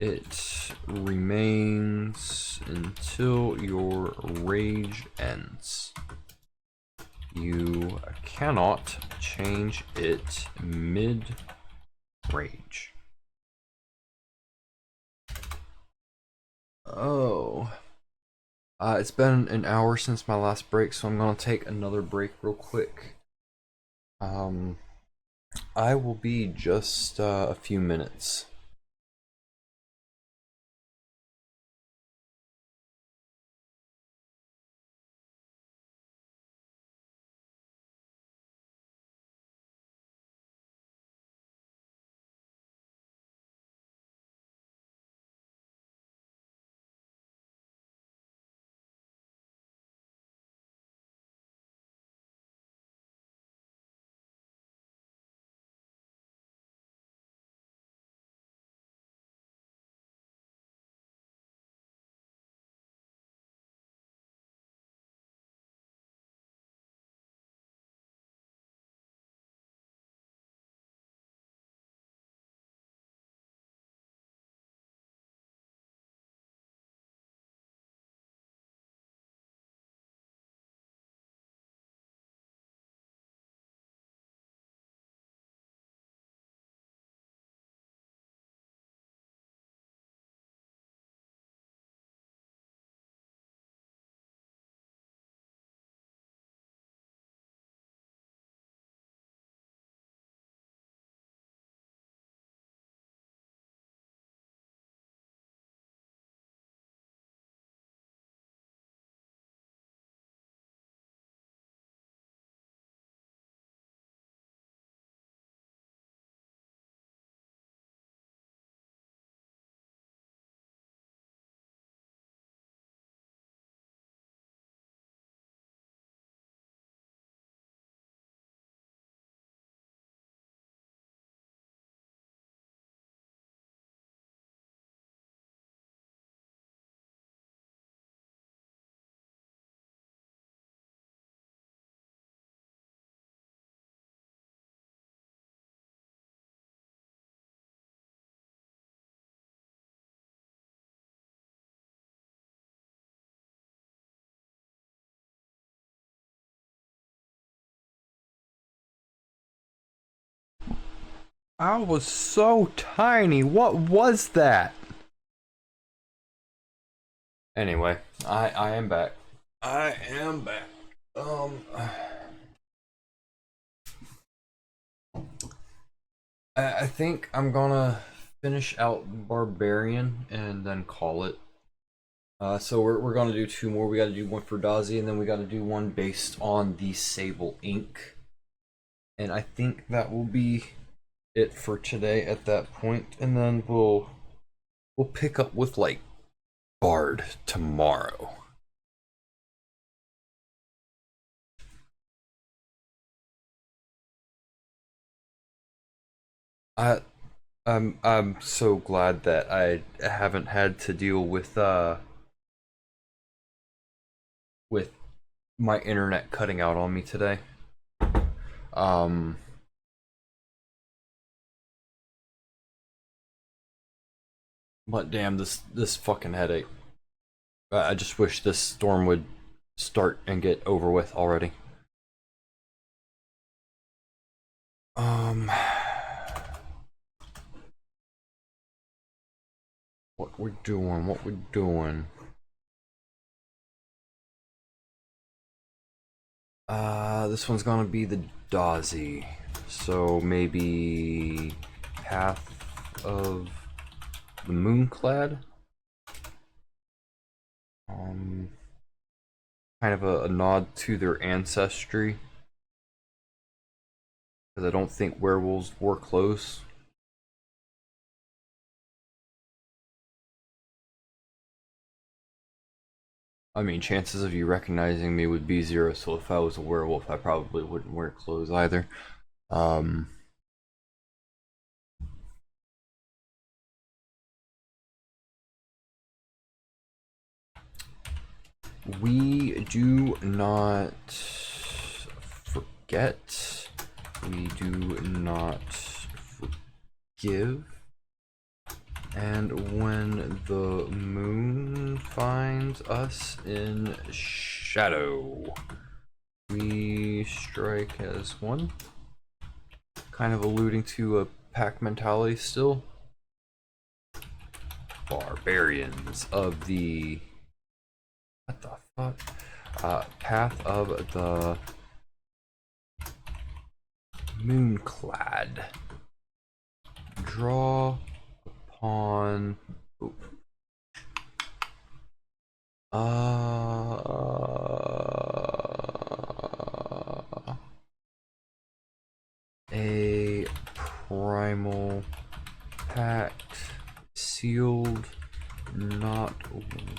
it remains until your rage ends. You cannot change it mid-rage. Oh. It's been an hour since my last break, so I'm gonna take another break real quick. I will be just a few minutes. I was so tiny. What was that? Anyway, I am back. I am back. I think I'm gonna finish out Barbarian and then call it. So we're gonna do two more. We gotta do one for Dhazi, and then we gotta do one based on the Sable ink. And I think that will be it for today at that point, and then we'll pick up with like Bard tomorrow. I I'm so glad that I haven't had to deal with my internet cutting out on me today. Um but damn, this fucking headache. I just wish this storm would start and get over with already. What we're doing, what we're doing. This one's gonna be the Dhazi. So maybe Path of the Moonclad. Kind of a nod to their ancestry. Because I don't think werewolves were close. I mean, chances of you recognizing me would be zero, so if I was a werewolf, I probably wouldn't wear clothes either. We do not forget. We do not forgive. And when the moon finds us in shadow, we strike as one. Kind of alluding to a pack mentality still. Barbarians of the... What the fuck? Path of the Moonclad. Draw upon... a primal pact sealed not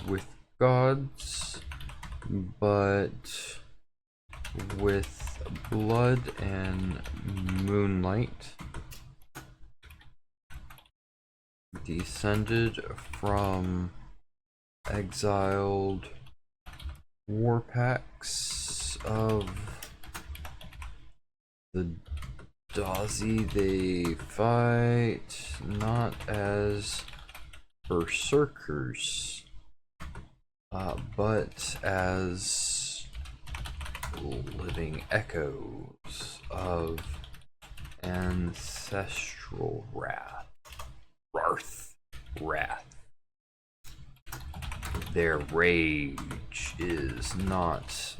with gods but with blood and moonlight, descended from exiled war packs of the Dhazi. They fight not as berserkers, but as living echoes of ancestral wrath. Wrath. Their rage is not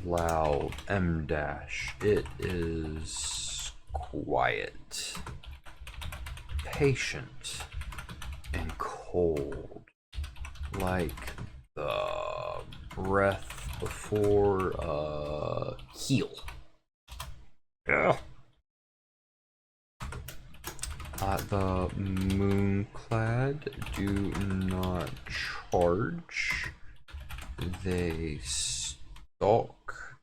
loud M-dash. It is quiet, patient, and cold, like the breath before a heel. Yeah. The Moonclad do not charge. They stalk,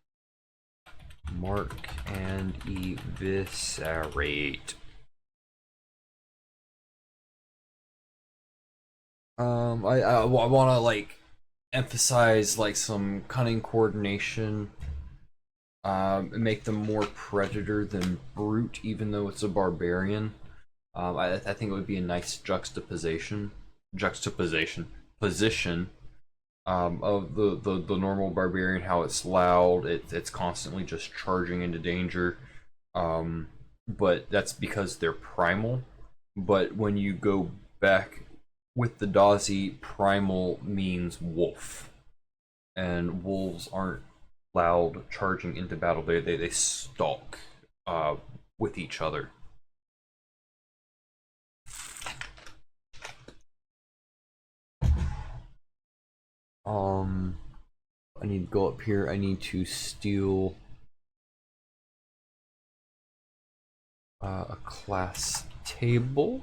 mark, and eviscerate. I want to like emphasize like some cunning coordination. Make them more predator than brute, even though it's a barbarian. I think it would be a nice juxtaposition position of the normal barbarian, how it's loud, it's constantly just charging into danger, but that's because they're primal. But when you go back with the Dhazi, primal means wolf, and wolves aren't loud charging into battle. They stalk with each other. I need to go up here. I need to steal a class table.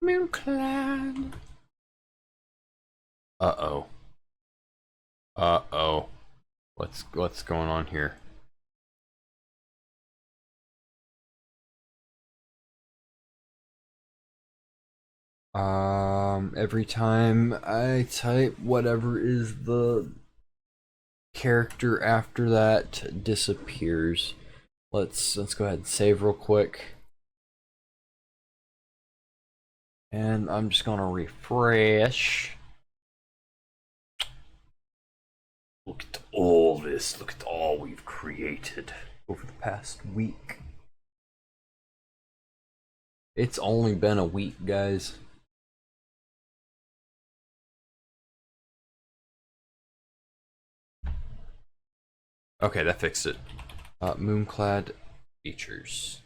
Moonclad. Uh-oh. Uh-oh. What's going on here? Every time I type whatever is the character after that disappears. Let's go ahead and save real quick. And I'm just gonna refresh. Look at all this. Look at all we've created over the past week. It's only been a week, guys. Okay, that fixed it. Moonclad features.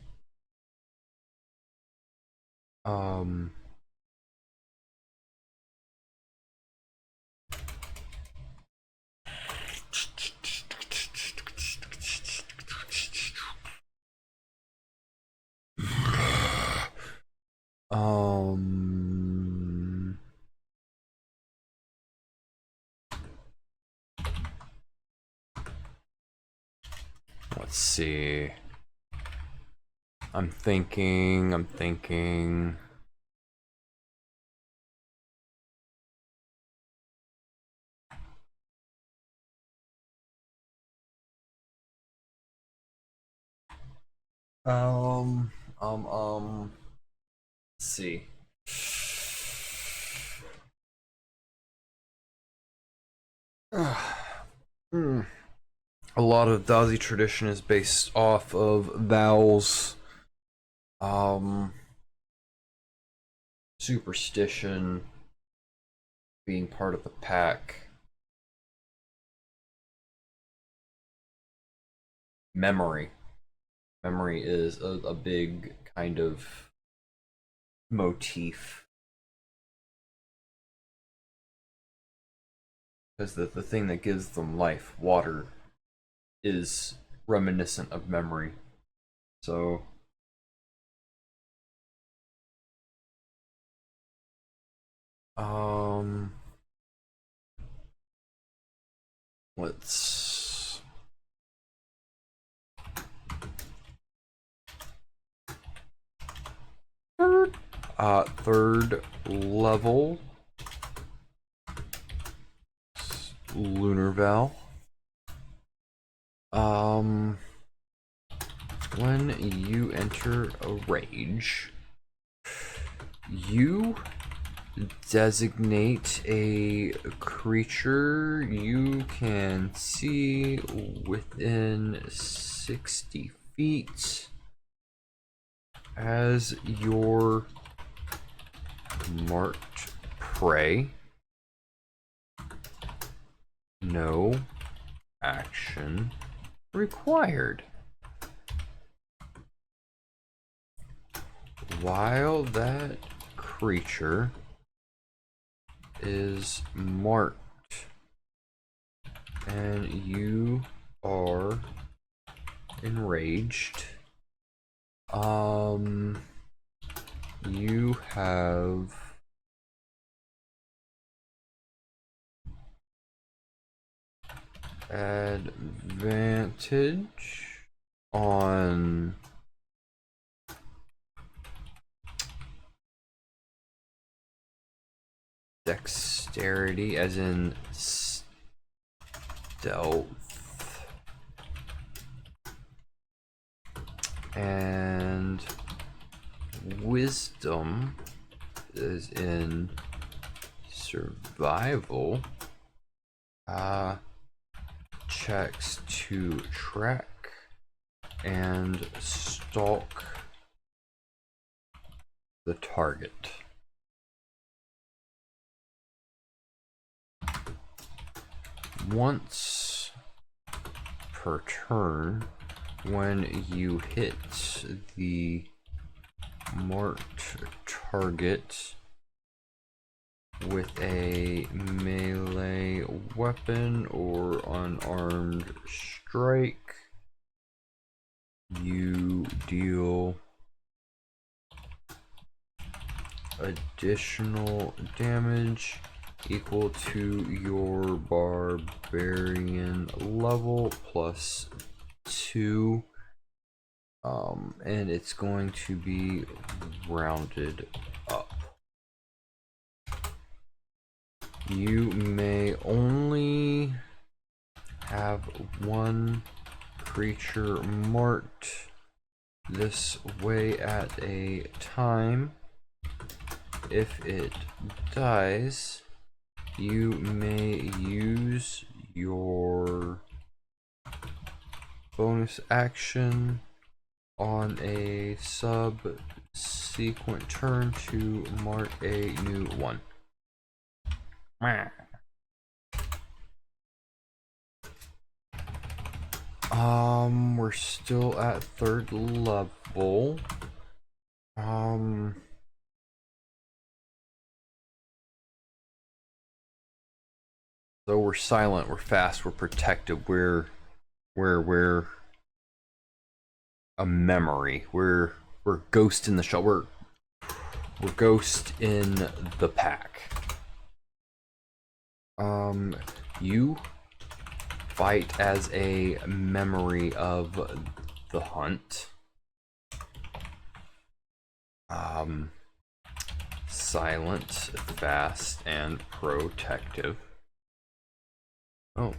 Let's see. I'm thinking. Let's see. A lot of Dhazi tradition is based off of vows, superstition, being part of the pack, memory. Memory is a big kind of motif. Because the thing that gives them life, water, is reminiscent of memory. So let's third level lunar val. When you enter a rage, you designate a creature you can see within 60 feet as your marked prey. No action required. While that creature is marked and you are enraged, you have advantage on dexterity, as in stealth, and wisdom is in survival. checks to track and stalk the target. Once per turn, when you hit the marked target with a melee weapon or unarmed strike, you deal additional damage equal to your barbarian level plus 2, and it's going to be rounded up. You may only have one creature marked this way at a time. If it dies, you may use your bonus action on a subsequent turn to mark a new one. We're still at 3rd level. So we're silent, we're fast, we're protected, we're a memory. We're ghost in the shell. We're ghost in the pack. You fight as a memory of the hunt. Silent, fast, and protective. Oh,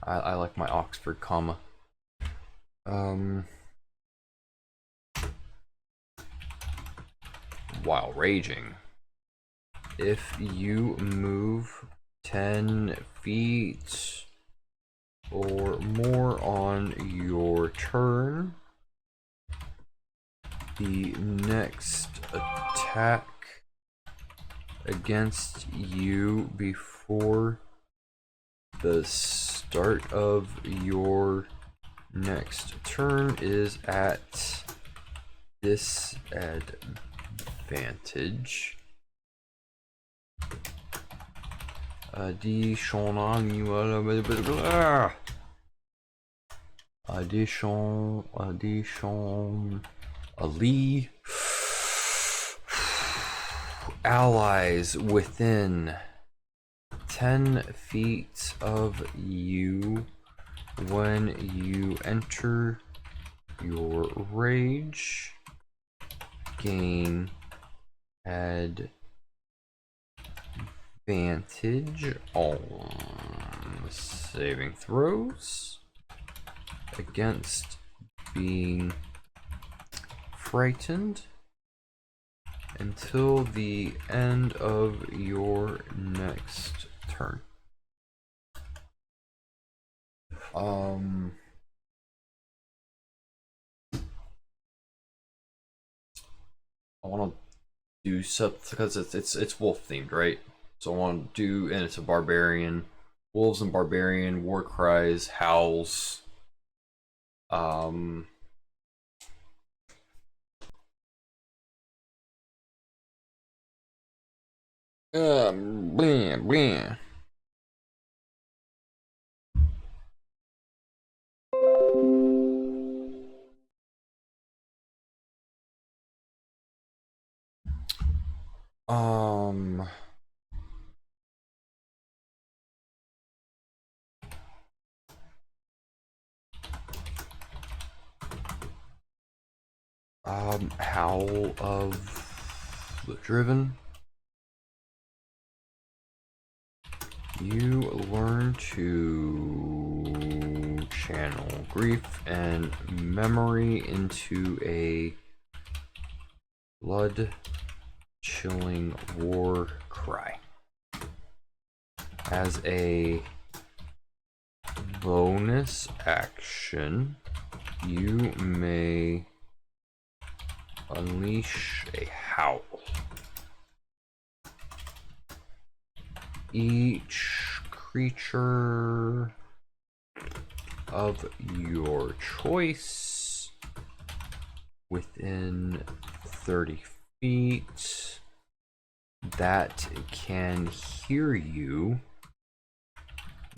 I like my Oxford comma. While raging, if you move 10 feet or more on your turn, the next attack against you before the start of your next turn is at disadvantage. Addition Ali allies within 10 feet of you when you enter your rage gain advantage on saving throws against being frightened until the end of your next turn. I want to do something because it's wolf themed, right? So I want to do, and it's a barbarian, wolves and barbarian, war cries, howls. Blah, blah. Howl of the Driven. You learn to channel grief and memory into a blood-chilling war cry. As a bonus action, you may unleash a howl. Each creature of your choice within 30 feet that can hear you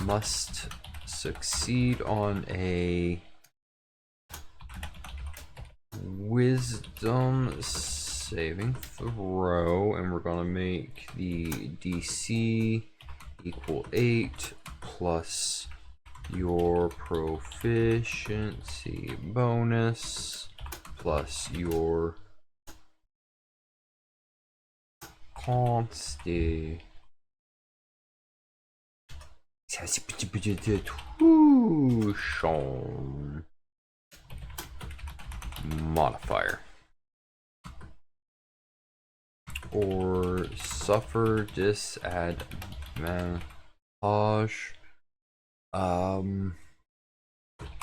must succeed on a wisdom saving throw, and we're gonna make the DC equal 8 plus your proficiency bonus plus your constitution modifier, or suffer disadvantage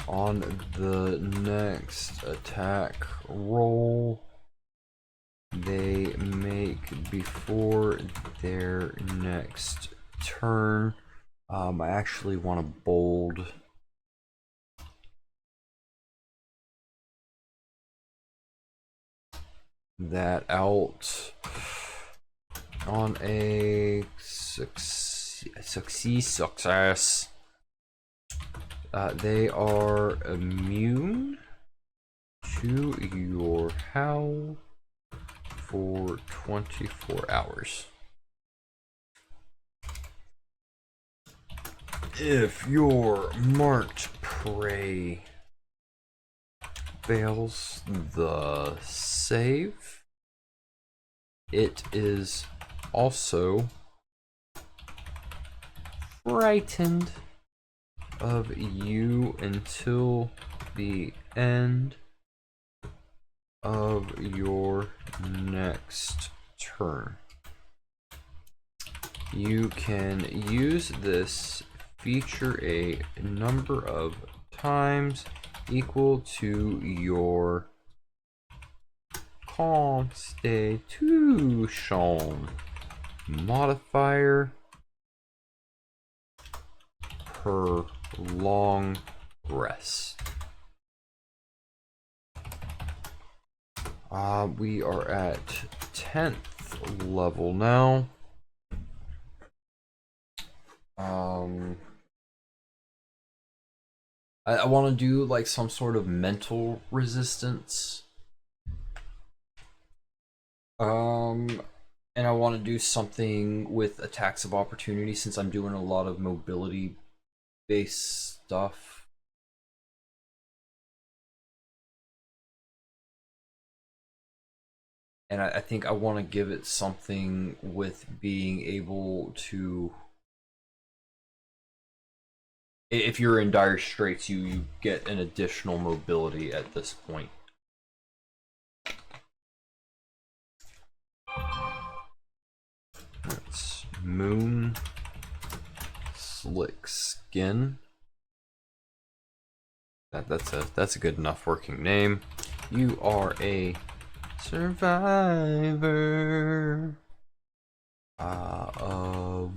on the next attack roll they make before their next turn. I actually want to bold that out. On a success, they are immune to your howl for 24 hours. If your marked prey fails the save, it is also frightened of you until the end of your next turn. You can use this feature a number of times equal to your constitution modifier per long rest. We are at 10th level now. I want to do like some sort of mental resistance. And I want to do something with attacks of opportunity since I'm doing a lot of mobility based stuff. And I think I want to give it something with being able to, if you're in dire straits, you get an additional mobility at this point. That's Moon Slick Skin. That's a good enough working name. You are a survivor of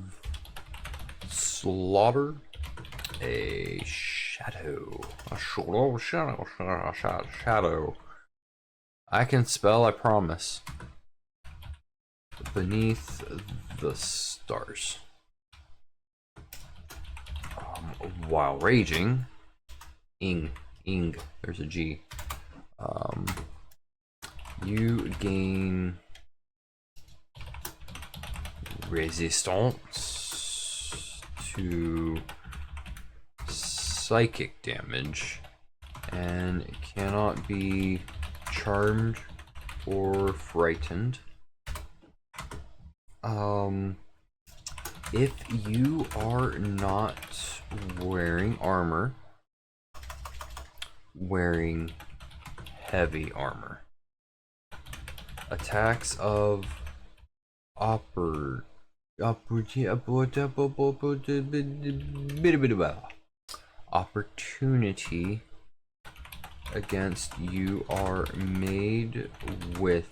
slaughter. A shadow. Shadow. I can spell, I promise. Beneath the stars. While raging, ing, there's a G. You gain resistance to psychic damage and cannot be charmed or frightened. If you are not wearing armor, wearing heavy armor, attacks of opportunity against you are made with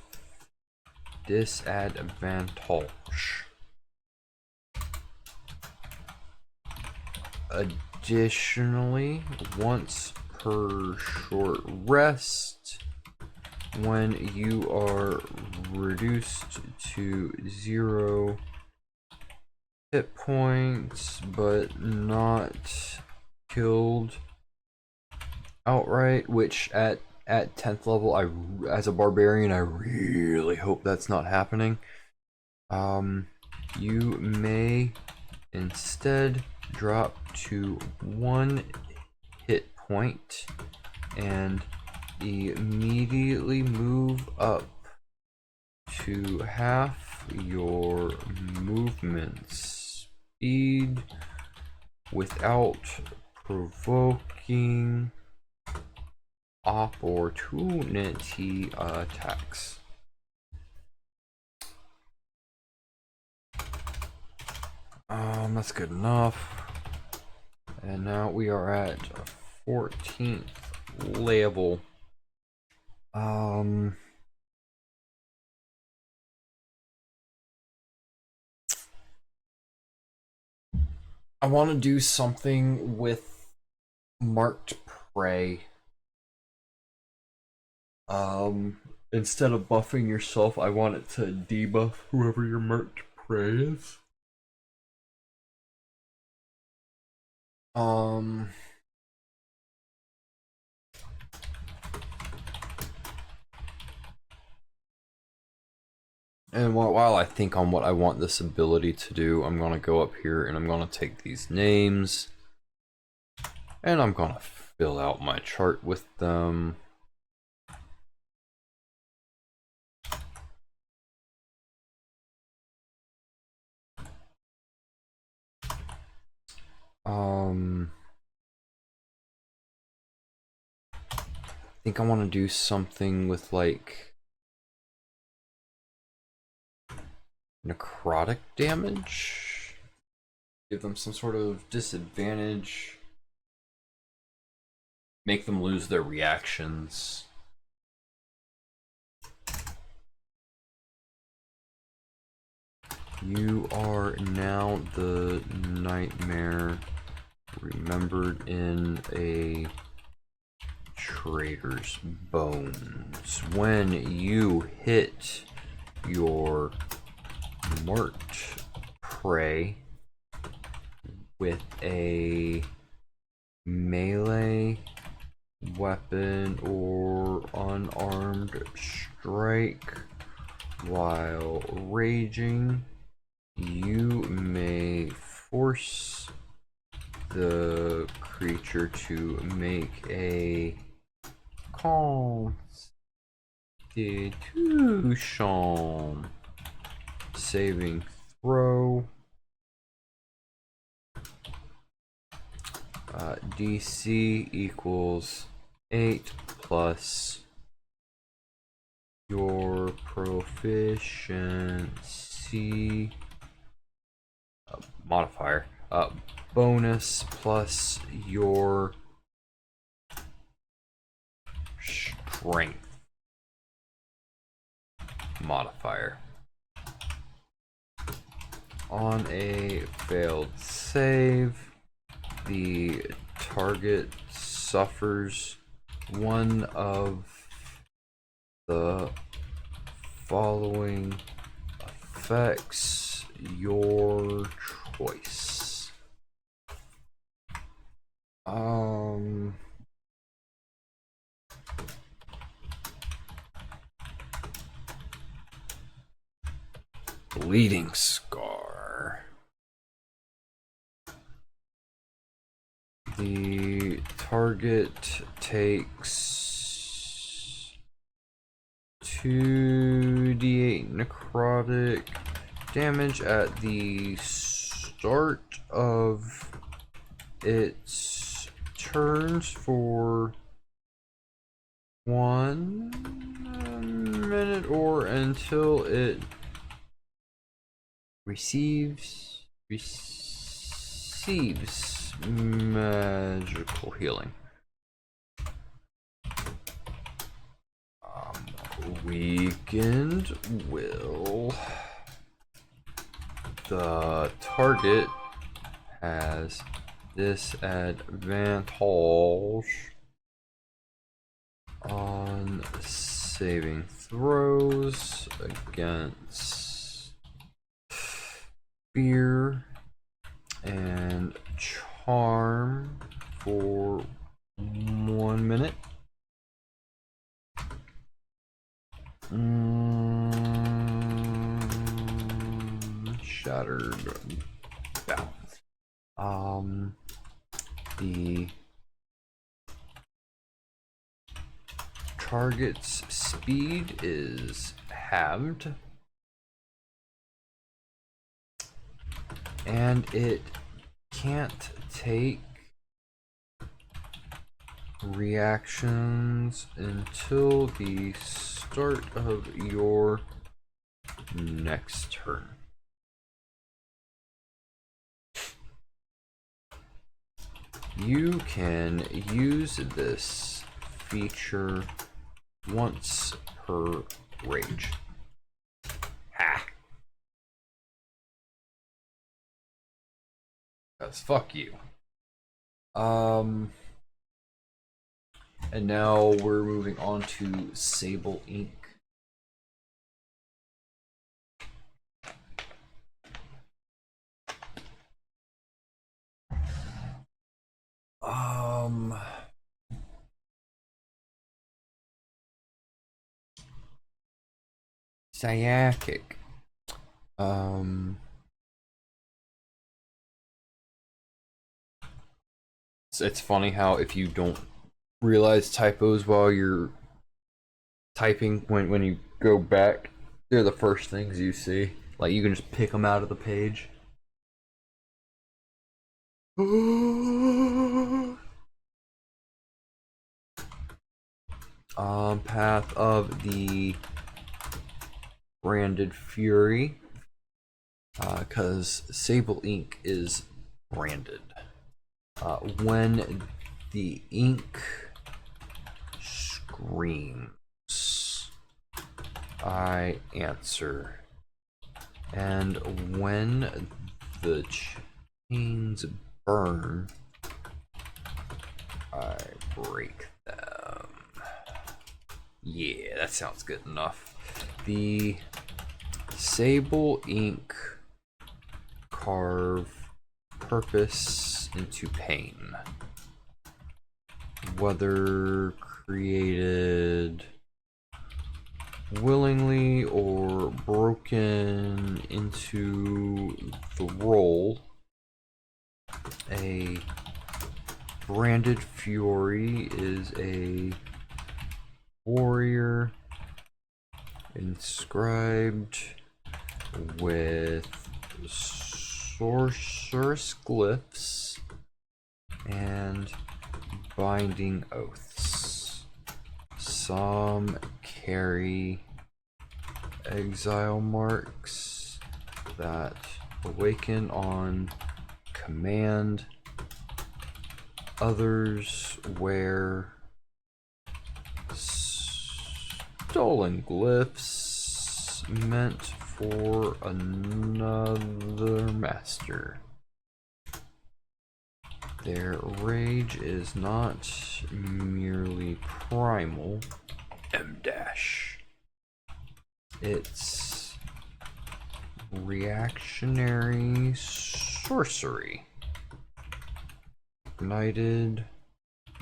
disadvantage. Additionally, once per short rest, when you are reduced to 0 hit points but not killed outright, which at 10th level, as a barbarian, I really hope that's not happening. You may instead drop to 1 hit point and immediately move up to half your movement speed without provoking opportunity attacks. That's good enough. And now we are at 14th level. I want to do something with marked prey. Instead of buffing yourself, I want it to debuff whoever your marked prey is. And while I think on what I want this ability to do, I'm going to go up here and I'm going to take these names and I'm going to fill out my chart with them. I think I want to do something with like necrotic damage. Give them some sort of disadvantage. Make them lose their reactions. You are now the nightmare remembered in a trader's bones. When you hit your marked prey with a melee weapon or unarmed strike while raging, you may force the creature to make a Constitution saving throw. DC equals 8 plus your proficiency modifier, bonus plus your strength modifier. On a failed save, the target suffers one of the following effects, your choice. Bleeding scar. The target takes 2d8 necrotic damage at the start of its turns for 1 minute or until it receives magical healing. Weakened will. The target has disadvantage on saving throws against fear and charm for 1 minute. Shattered balance. The target's speed is halved, and it can't take reactions until the start of your next turn. You can use this feature once per rage. Ha! Because fuck you. And now we're moving on to Sable Ink. Sciatic. It's funny how if you don't realize typos while you're typing, when you go back, they're the first things you see. Like you can just pick them out of the page. Path of the Branded Fury, because Sable Ink is branded. When the ink screams, I answer. And when the chains burn, I break them. Yeah, that sounds good enough. The Sable Ink carve purpose into pain. Whether created willingly or broken into the roll, a Branded Fury is a warrior inscribed with sorceress glyphs and binding oaths. Some carry exile marks that awaken on command. Others wear stolen glyphs meant for another master. Their rage is not merely primal, M-dash. It's reactionary sorcery. Ignited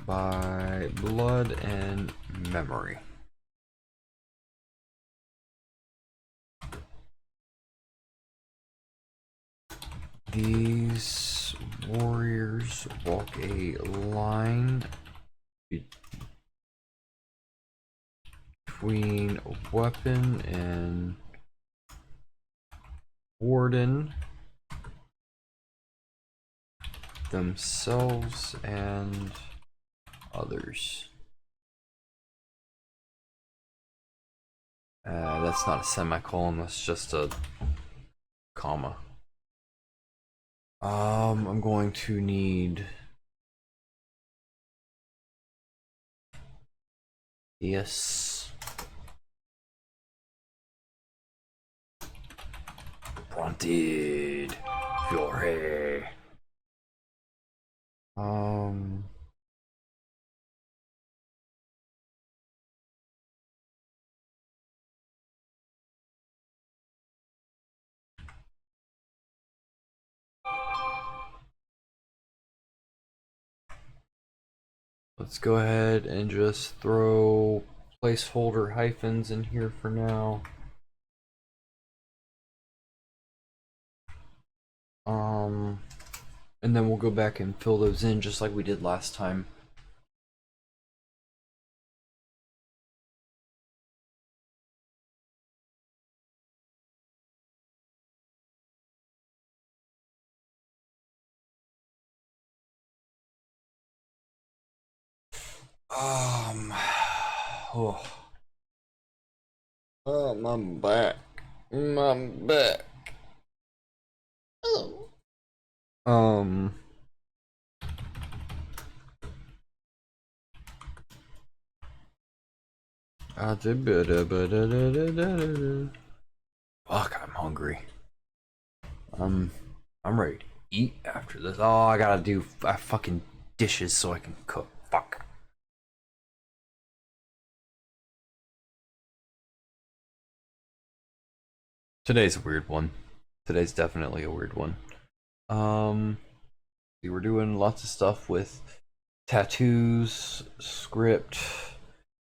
by blood and memory. These warriors walk a line between weapon and warden, themselves and others. That's not a semicolon, that's just a comma. I'm going to need this. Wanted Fury. Let's go ahead and just throw placeholder hyphens in here for now. And then we'll go back and fill those in just like we did last time. Oh, my back. My back. Oh. Fuck, I'm hungry. I'm ready to eat after this. Oh, I gotta do fucking dishes so I can cook. Fuck. Today's a weird one. Today's definitely a weird one. See, we're doing lots of stuff with tattoos, script,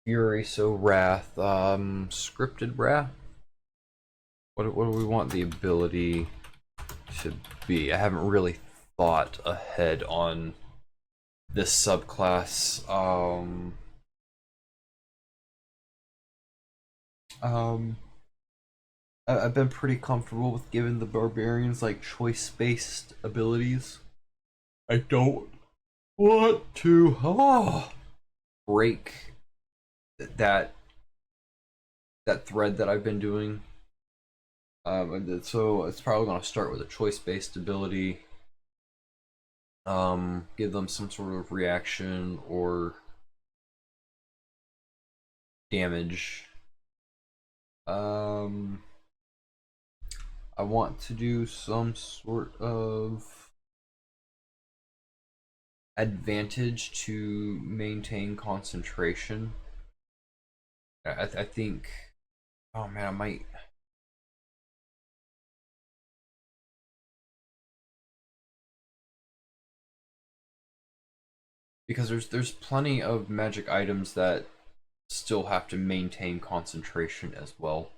fury, so wrath, scripted wrath. What do we want the ability to be? I haven't really thought ahead on this subclass. I've been pretty comfortable with giving the barbarians like choice-based abilities. I don't want to break that thread that I've been doing. So it's probably going to start with a choice-based ability. Give them some sort of reaction or damage. I want to do some sort of advantage to maintain concentration. I think. Oh man, I might. Because there's plenty of magic items that still have to maintain concentration as well.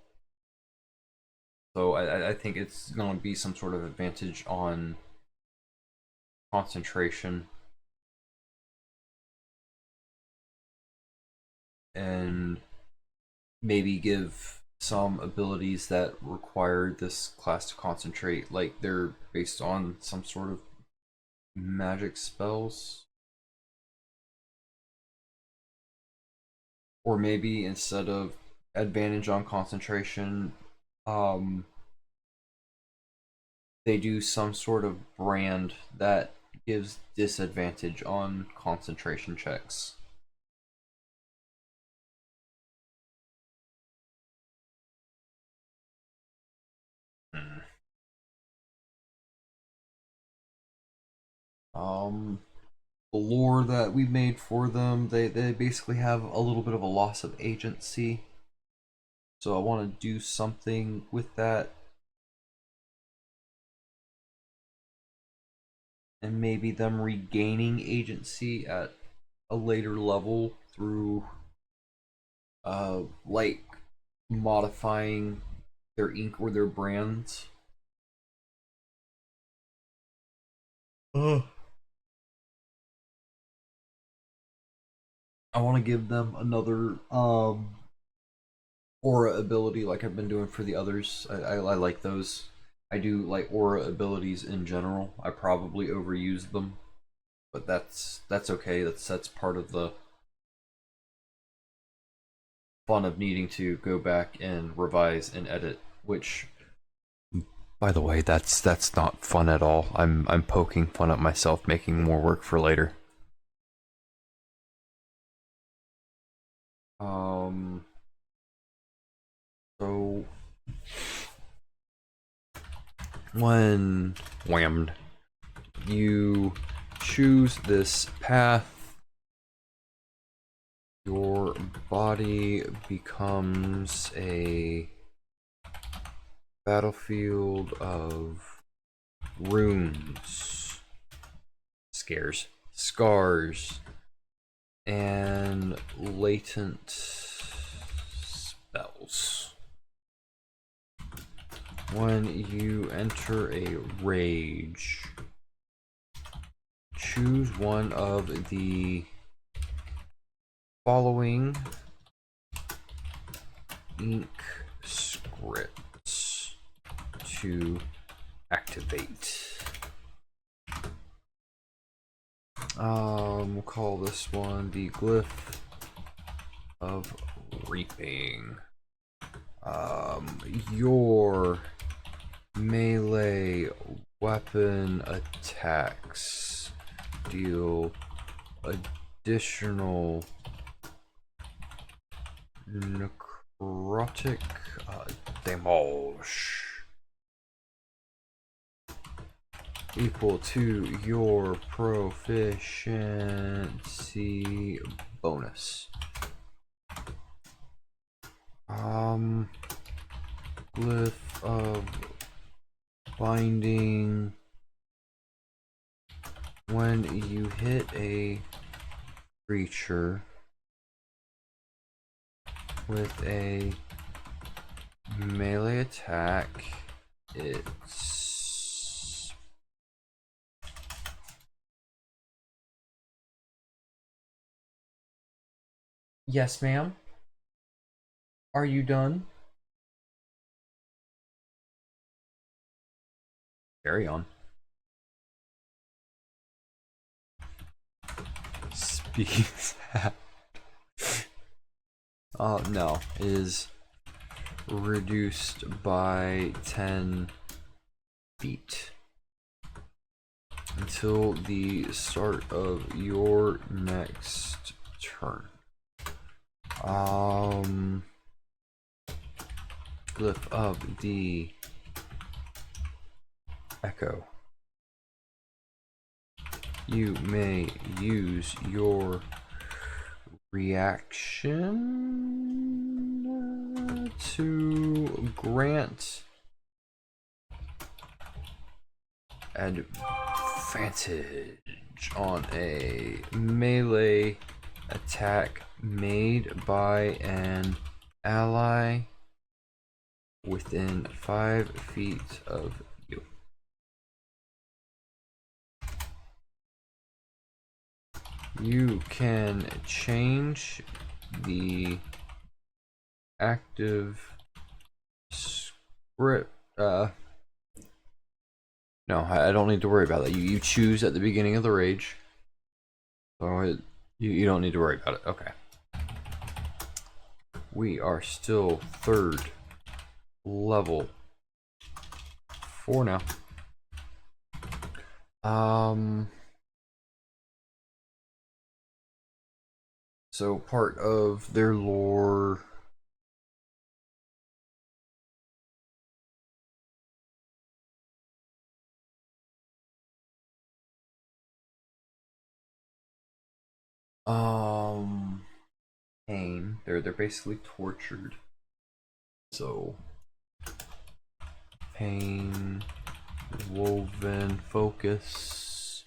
So I think it's going to be some sort of advantage on concentration. And maybe give some abilities that require this class to concentrate, like they're based on some sort of magic spells. Or maybe instead of advantage on concentration, they do some sort of brand that gives disadvantage on concentration checks. The lore that we made for them, they basically have a little bit of a loss of agency. So I want to do something with that. And maybe them regaining agency at a later level through like modifying their ink or their brands. I want to give them another aura ability like I've been doing for the others. I like those. I do like aura abilities in general. I probably overuse them, but that's okay. That's part of the fun of needing to go back and revise and edit, which By the way, that's not fun at all. I'm poking fun at myself, making more work for later. So when whammed, you choose this path, your body becomes a battlefield of runes, scars, and latent spells. When you enter a rage, choose one of the following ink scripts to activate. We'll call this one the glyph of reaping. Your melee weapon attacks deal additional necrotic damage equal to your proficiency bonus. Glyph of binding. When you hit a creature with a melee attack, it's yes, ma'am. Are you done? Carry on. Speeds. No, is reduced by 10 feet until the start of your next turn. Glyph of the Echo. You may use your reaction to grant advantage on a melee attack made by an ally within 5 feet of you. You can change the active script. No, I don't need to worry about that. You choose at the beginning of the rage. So you don't need to worry about it. Okay. We are still 3rd level 4 now. So part of their lore pain. They're basically tortured. So pain, woven focus.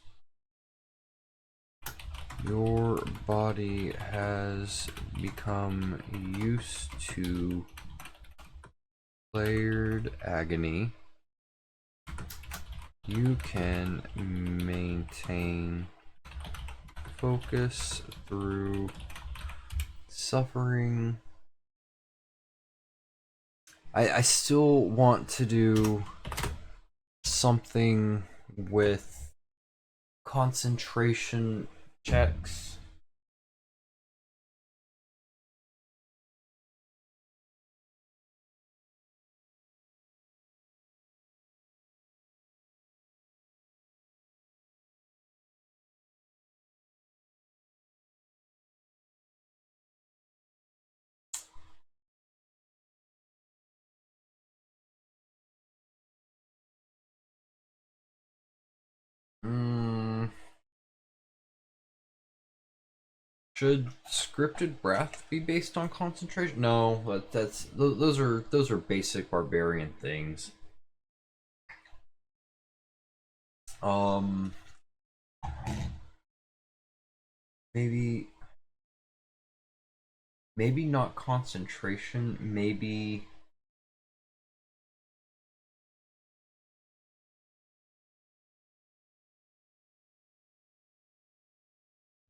Your body has become used to layered agony. You can maintain focus through suffering. I still want to do something with concentration checks. Should scripted breath be based on concentration? No, but those are basic barbarian things. Maybe not concentration, maybe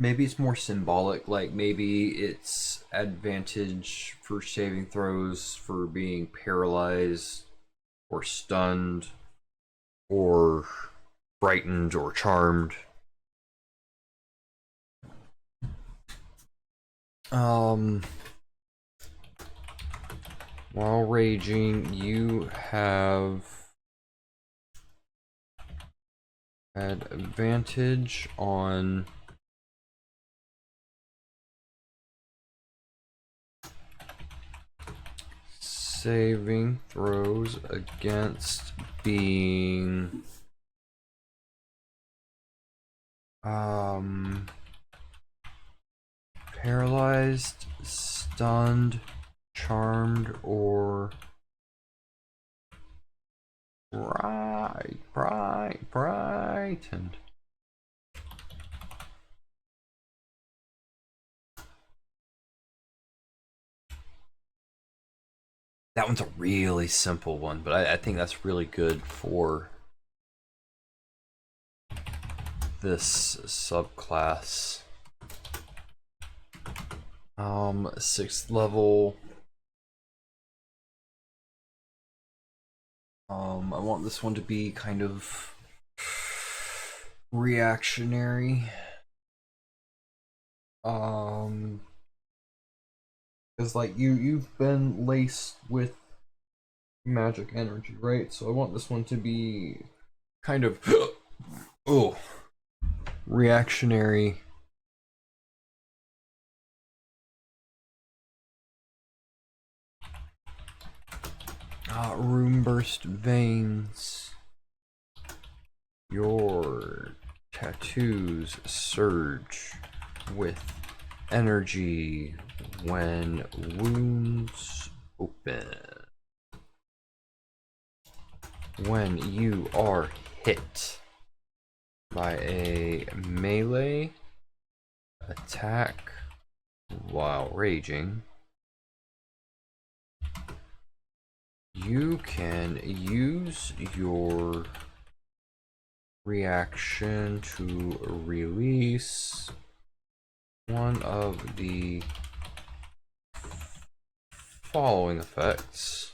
it's more symbolic, like maybe it's advantage for saving throws for being paralyzed or stunned or frightened or charmed. While raging, you have advantage on saving throws against being paralyzed, stunned, charmed, or frightened. That one's a really simple one, but I think that's really good for this subclass. 6th level. I want this one to be kind of reactionary. Because like you've been laced with magic energy, right? So I want this one to be kind of reactionary. Room burst veins. Your tattoos surge with energy when wounds open. When you are hit by a melee attack while raging, you can use your reaction to release one of the following effects.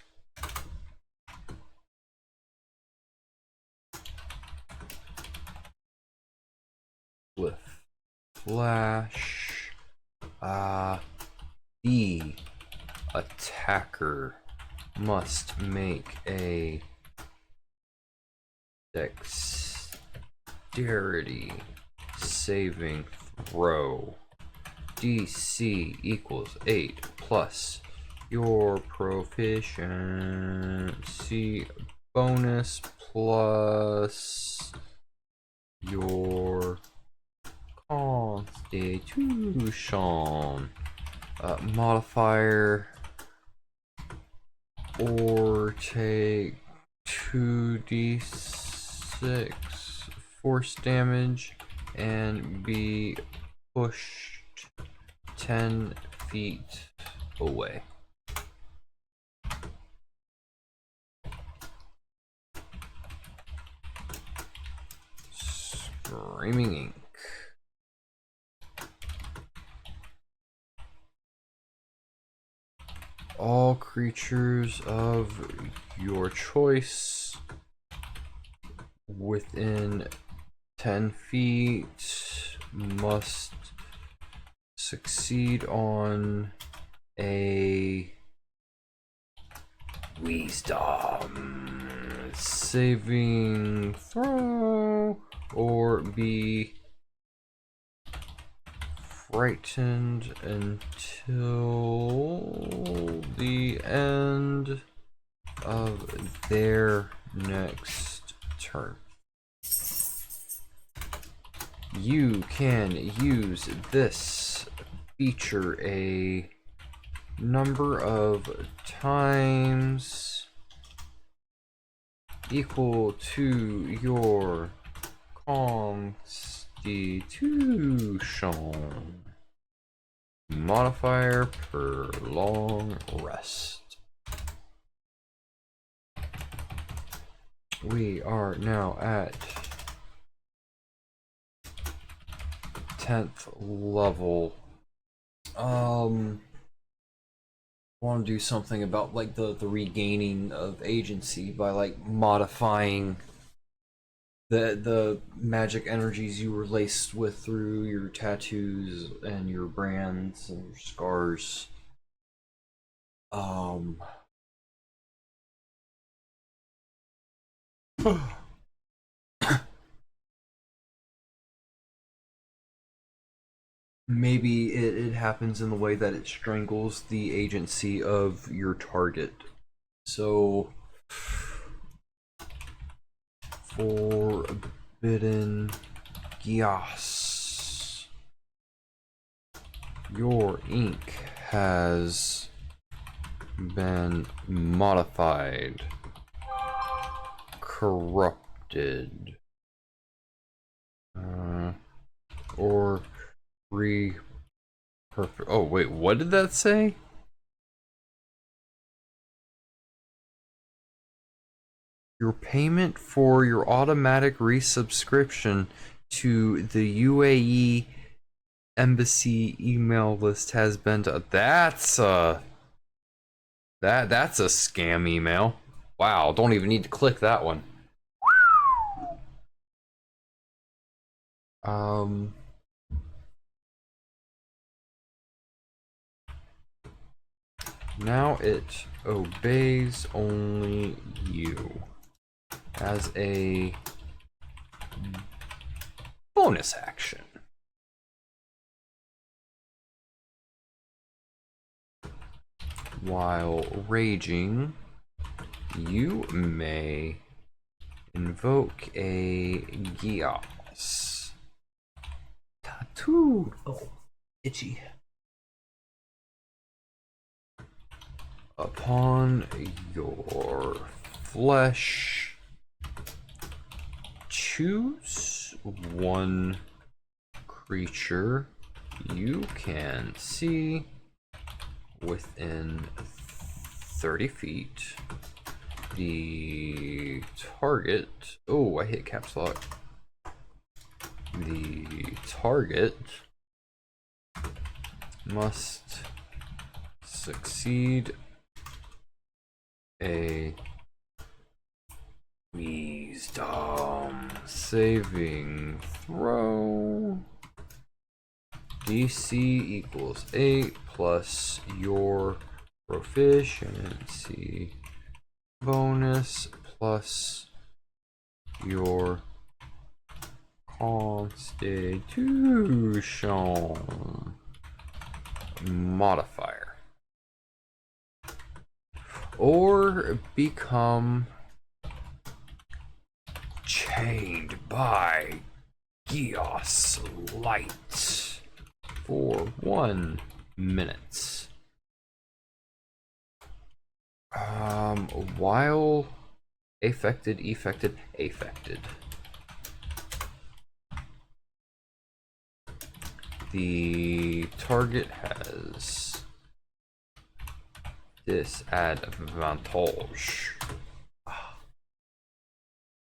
With flash, the attacker must make a dexterity saving throw. DC equals 8 plus your proficiency bonus plus your constitution modifier, or take 2d6 force damage and be pushed 10 feet away. Screaming ink. All creatures of your choice within 10 feet must succeed on a wisdom saving throw or be frightened until the end of their next turn. You can use this feature a number of times equal to your constitution modifier per long rest. We are now at 10th level. Want to do something about like the regaining of agency by like modifying the magic energies you were laced with through your tattoos and your brands and your scars. Maybe it happens in the way that it strangles the agency of your target. So, forbidden Gias. Your ink has been modified, corrupted, or perfect. Oh wait, what did that say? Your payment for your automatic resubscription to the UAE embassy email list has been done. That's a scam email. Wow, don't even need to click that one. Now it obeys only you as a bonus action. While raging, you may invoke a Gios. Tattoo. Oh, itchy. Upon your flesh, choose one creature you can see within 30 feet. The target. Oh, I hit caps lock. The target must succeed a wisdom saving throw. DC equals 8 plus your proficiency bonus plus your constitution modifier, or become chained by Gios light for 1 minute. While affected. The target has disadvantage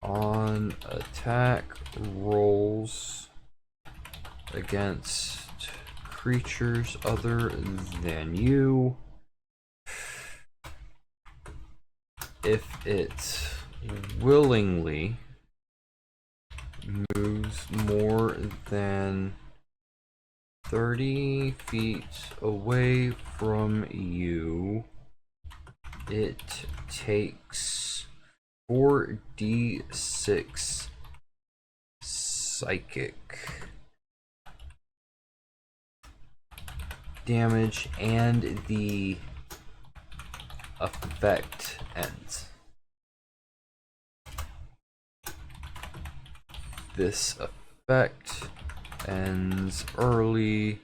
on attack rolls against creatures other than you if it willingly moves more than 30 feet away from you. It takes 4d6 psychic damage and the effect ends. This effect ends early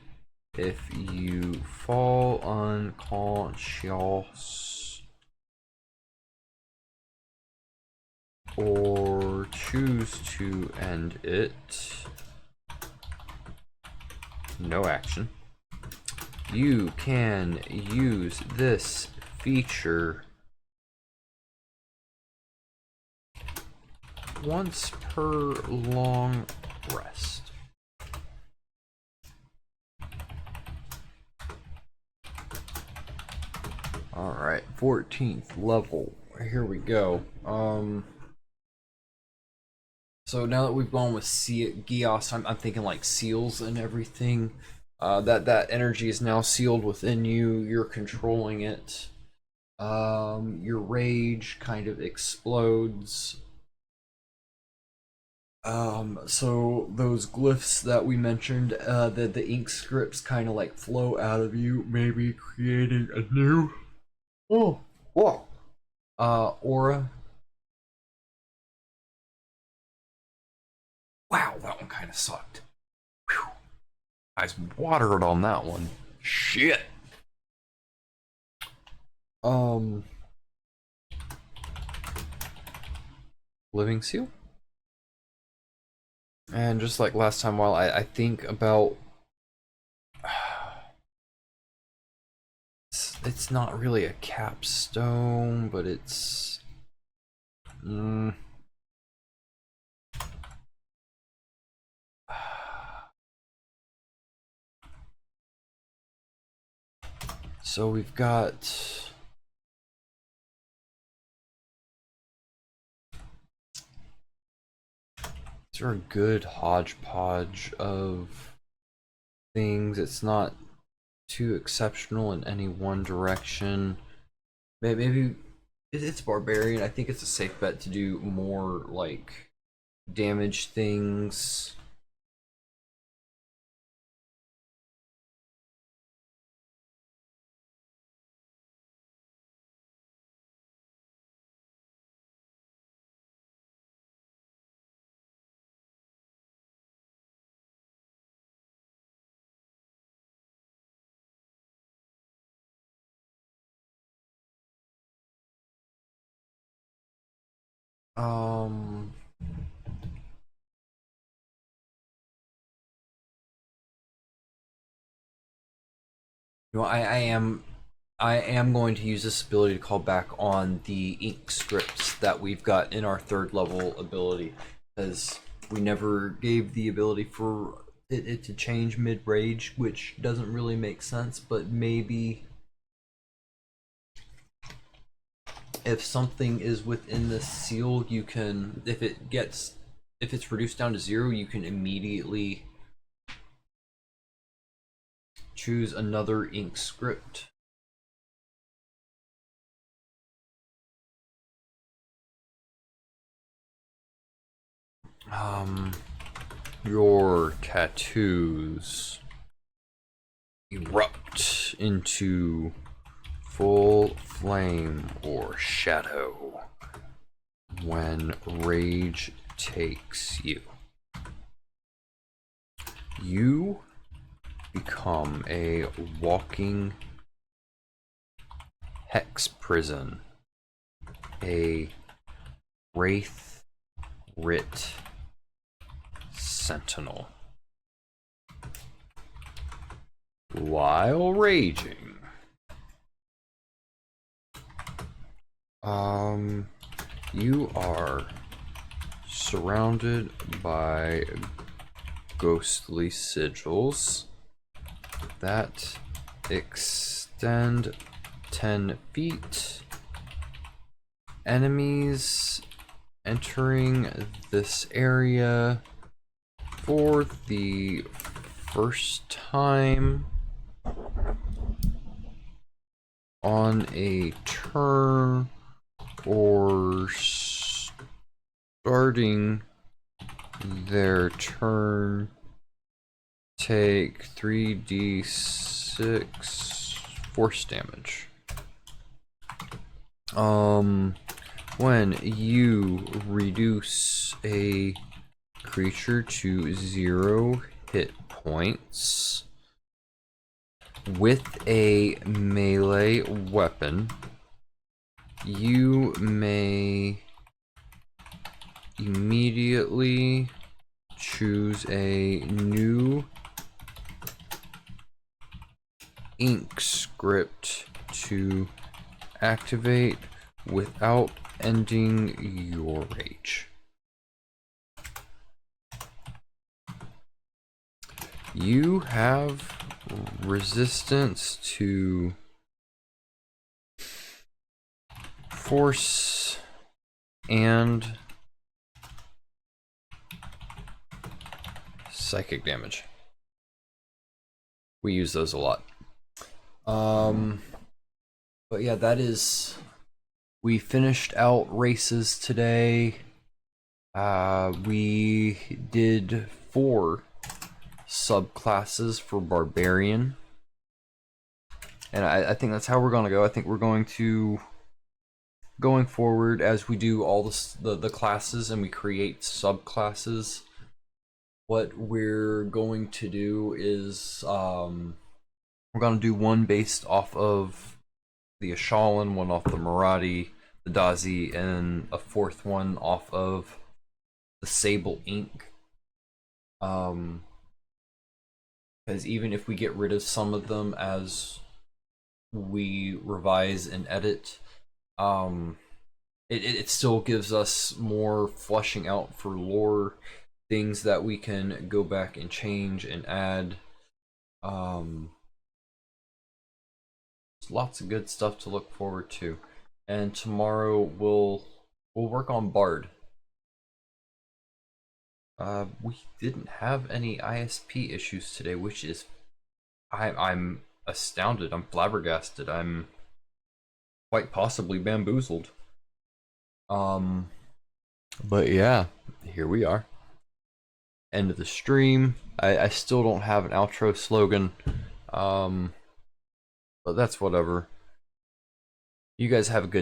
If you fall unconscious or choose to end it, no action. You can use this feature once per long rest. Alright, 14th level. Here we go. So now that we've gone with Geos, I'm thinking like seals and everything. That energy is now sealed within you. You're controlling it. Your rage kind of explodes. So those glyphs that we mentioned, the ink scripts kind of like flow out of you, maybe creating a new aura. Wow, that one kind of sucked. Whew. Eyes watered on that one. Shit. Living seal. And just like last time, while I think about, it's not really a capstone, but it's so we've got these are a good hodgepodge of things. It's not too exceptional in any one direction. Maybe it's Barbarian. I think it's a safe bet to do more like damage things. You know, I am going to use this ability to call back on the ink scripts that we've got in our 3rd level ability, because we never gave the ability for it to change mid-rage, which doesn't really make sense, but maybe if something is within the seal, you can, if it's reduced down to 0, you can immediately choose another ink script. Your tattoos erupt into full flame or shadow when rage takes you. You become a walking hex prison, a wraith writ sentinel. While raging, you are surrounded by ghostly sigils that extend 10 feet. Enemies entering this area for the first time on a turn or starting their turn take 3d6 force damage. When you reduce a creature to 0 hit points, with a melee weapon, you may immediately choose a new ink script to activate without ending your rage. You have resistance to force and psychic damage. We use those a lot. But yeah, that is, we finished out races today. We did 4 subclasses for Barbarian. And I think that's how we're going to go. I think we're going to, going forward, as we do all the classes and we create subclasses, what we're going to do is we're going to do one based off of the Ashalan, one off the Marathi, the Dhazi, and a 4th one off of the Sable Ink. Because even if we get rid of some of them as we revise and edit, it still gives us more fleshing out for lore, things that we can go back and change and add. Lots of good stuff to look forward to. And tomorrow we'll work on Bard. We didn't have any ISP issues today, which is, I'm astounded. I'm flabbergasted. I'm quite possibly bamboozled. But yeah, here we are. End of the stream. I still don't have an outro slogan. But that's whatever. You guys have a good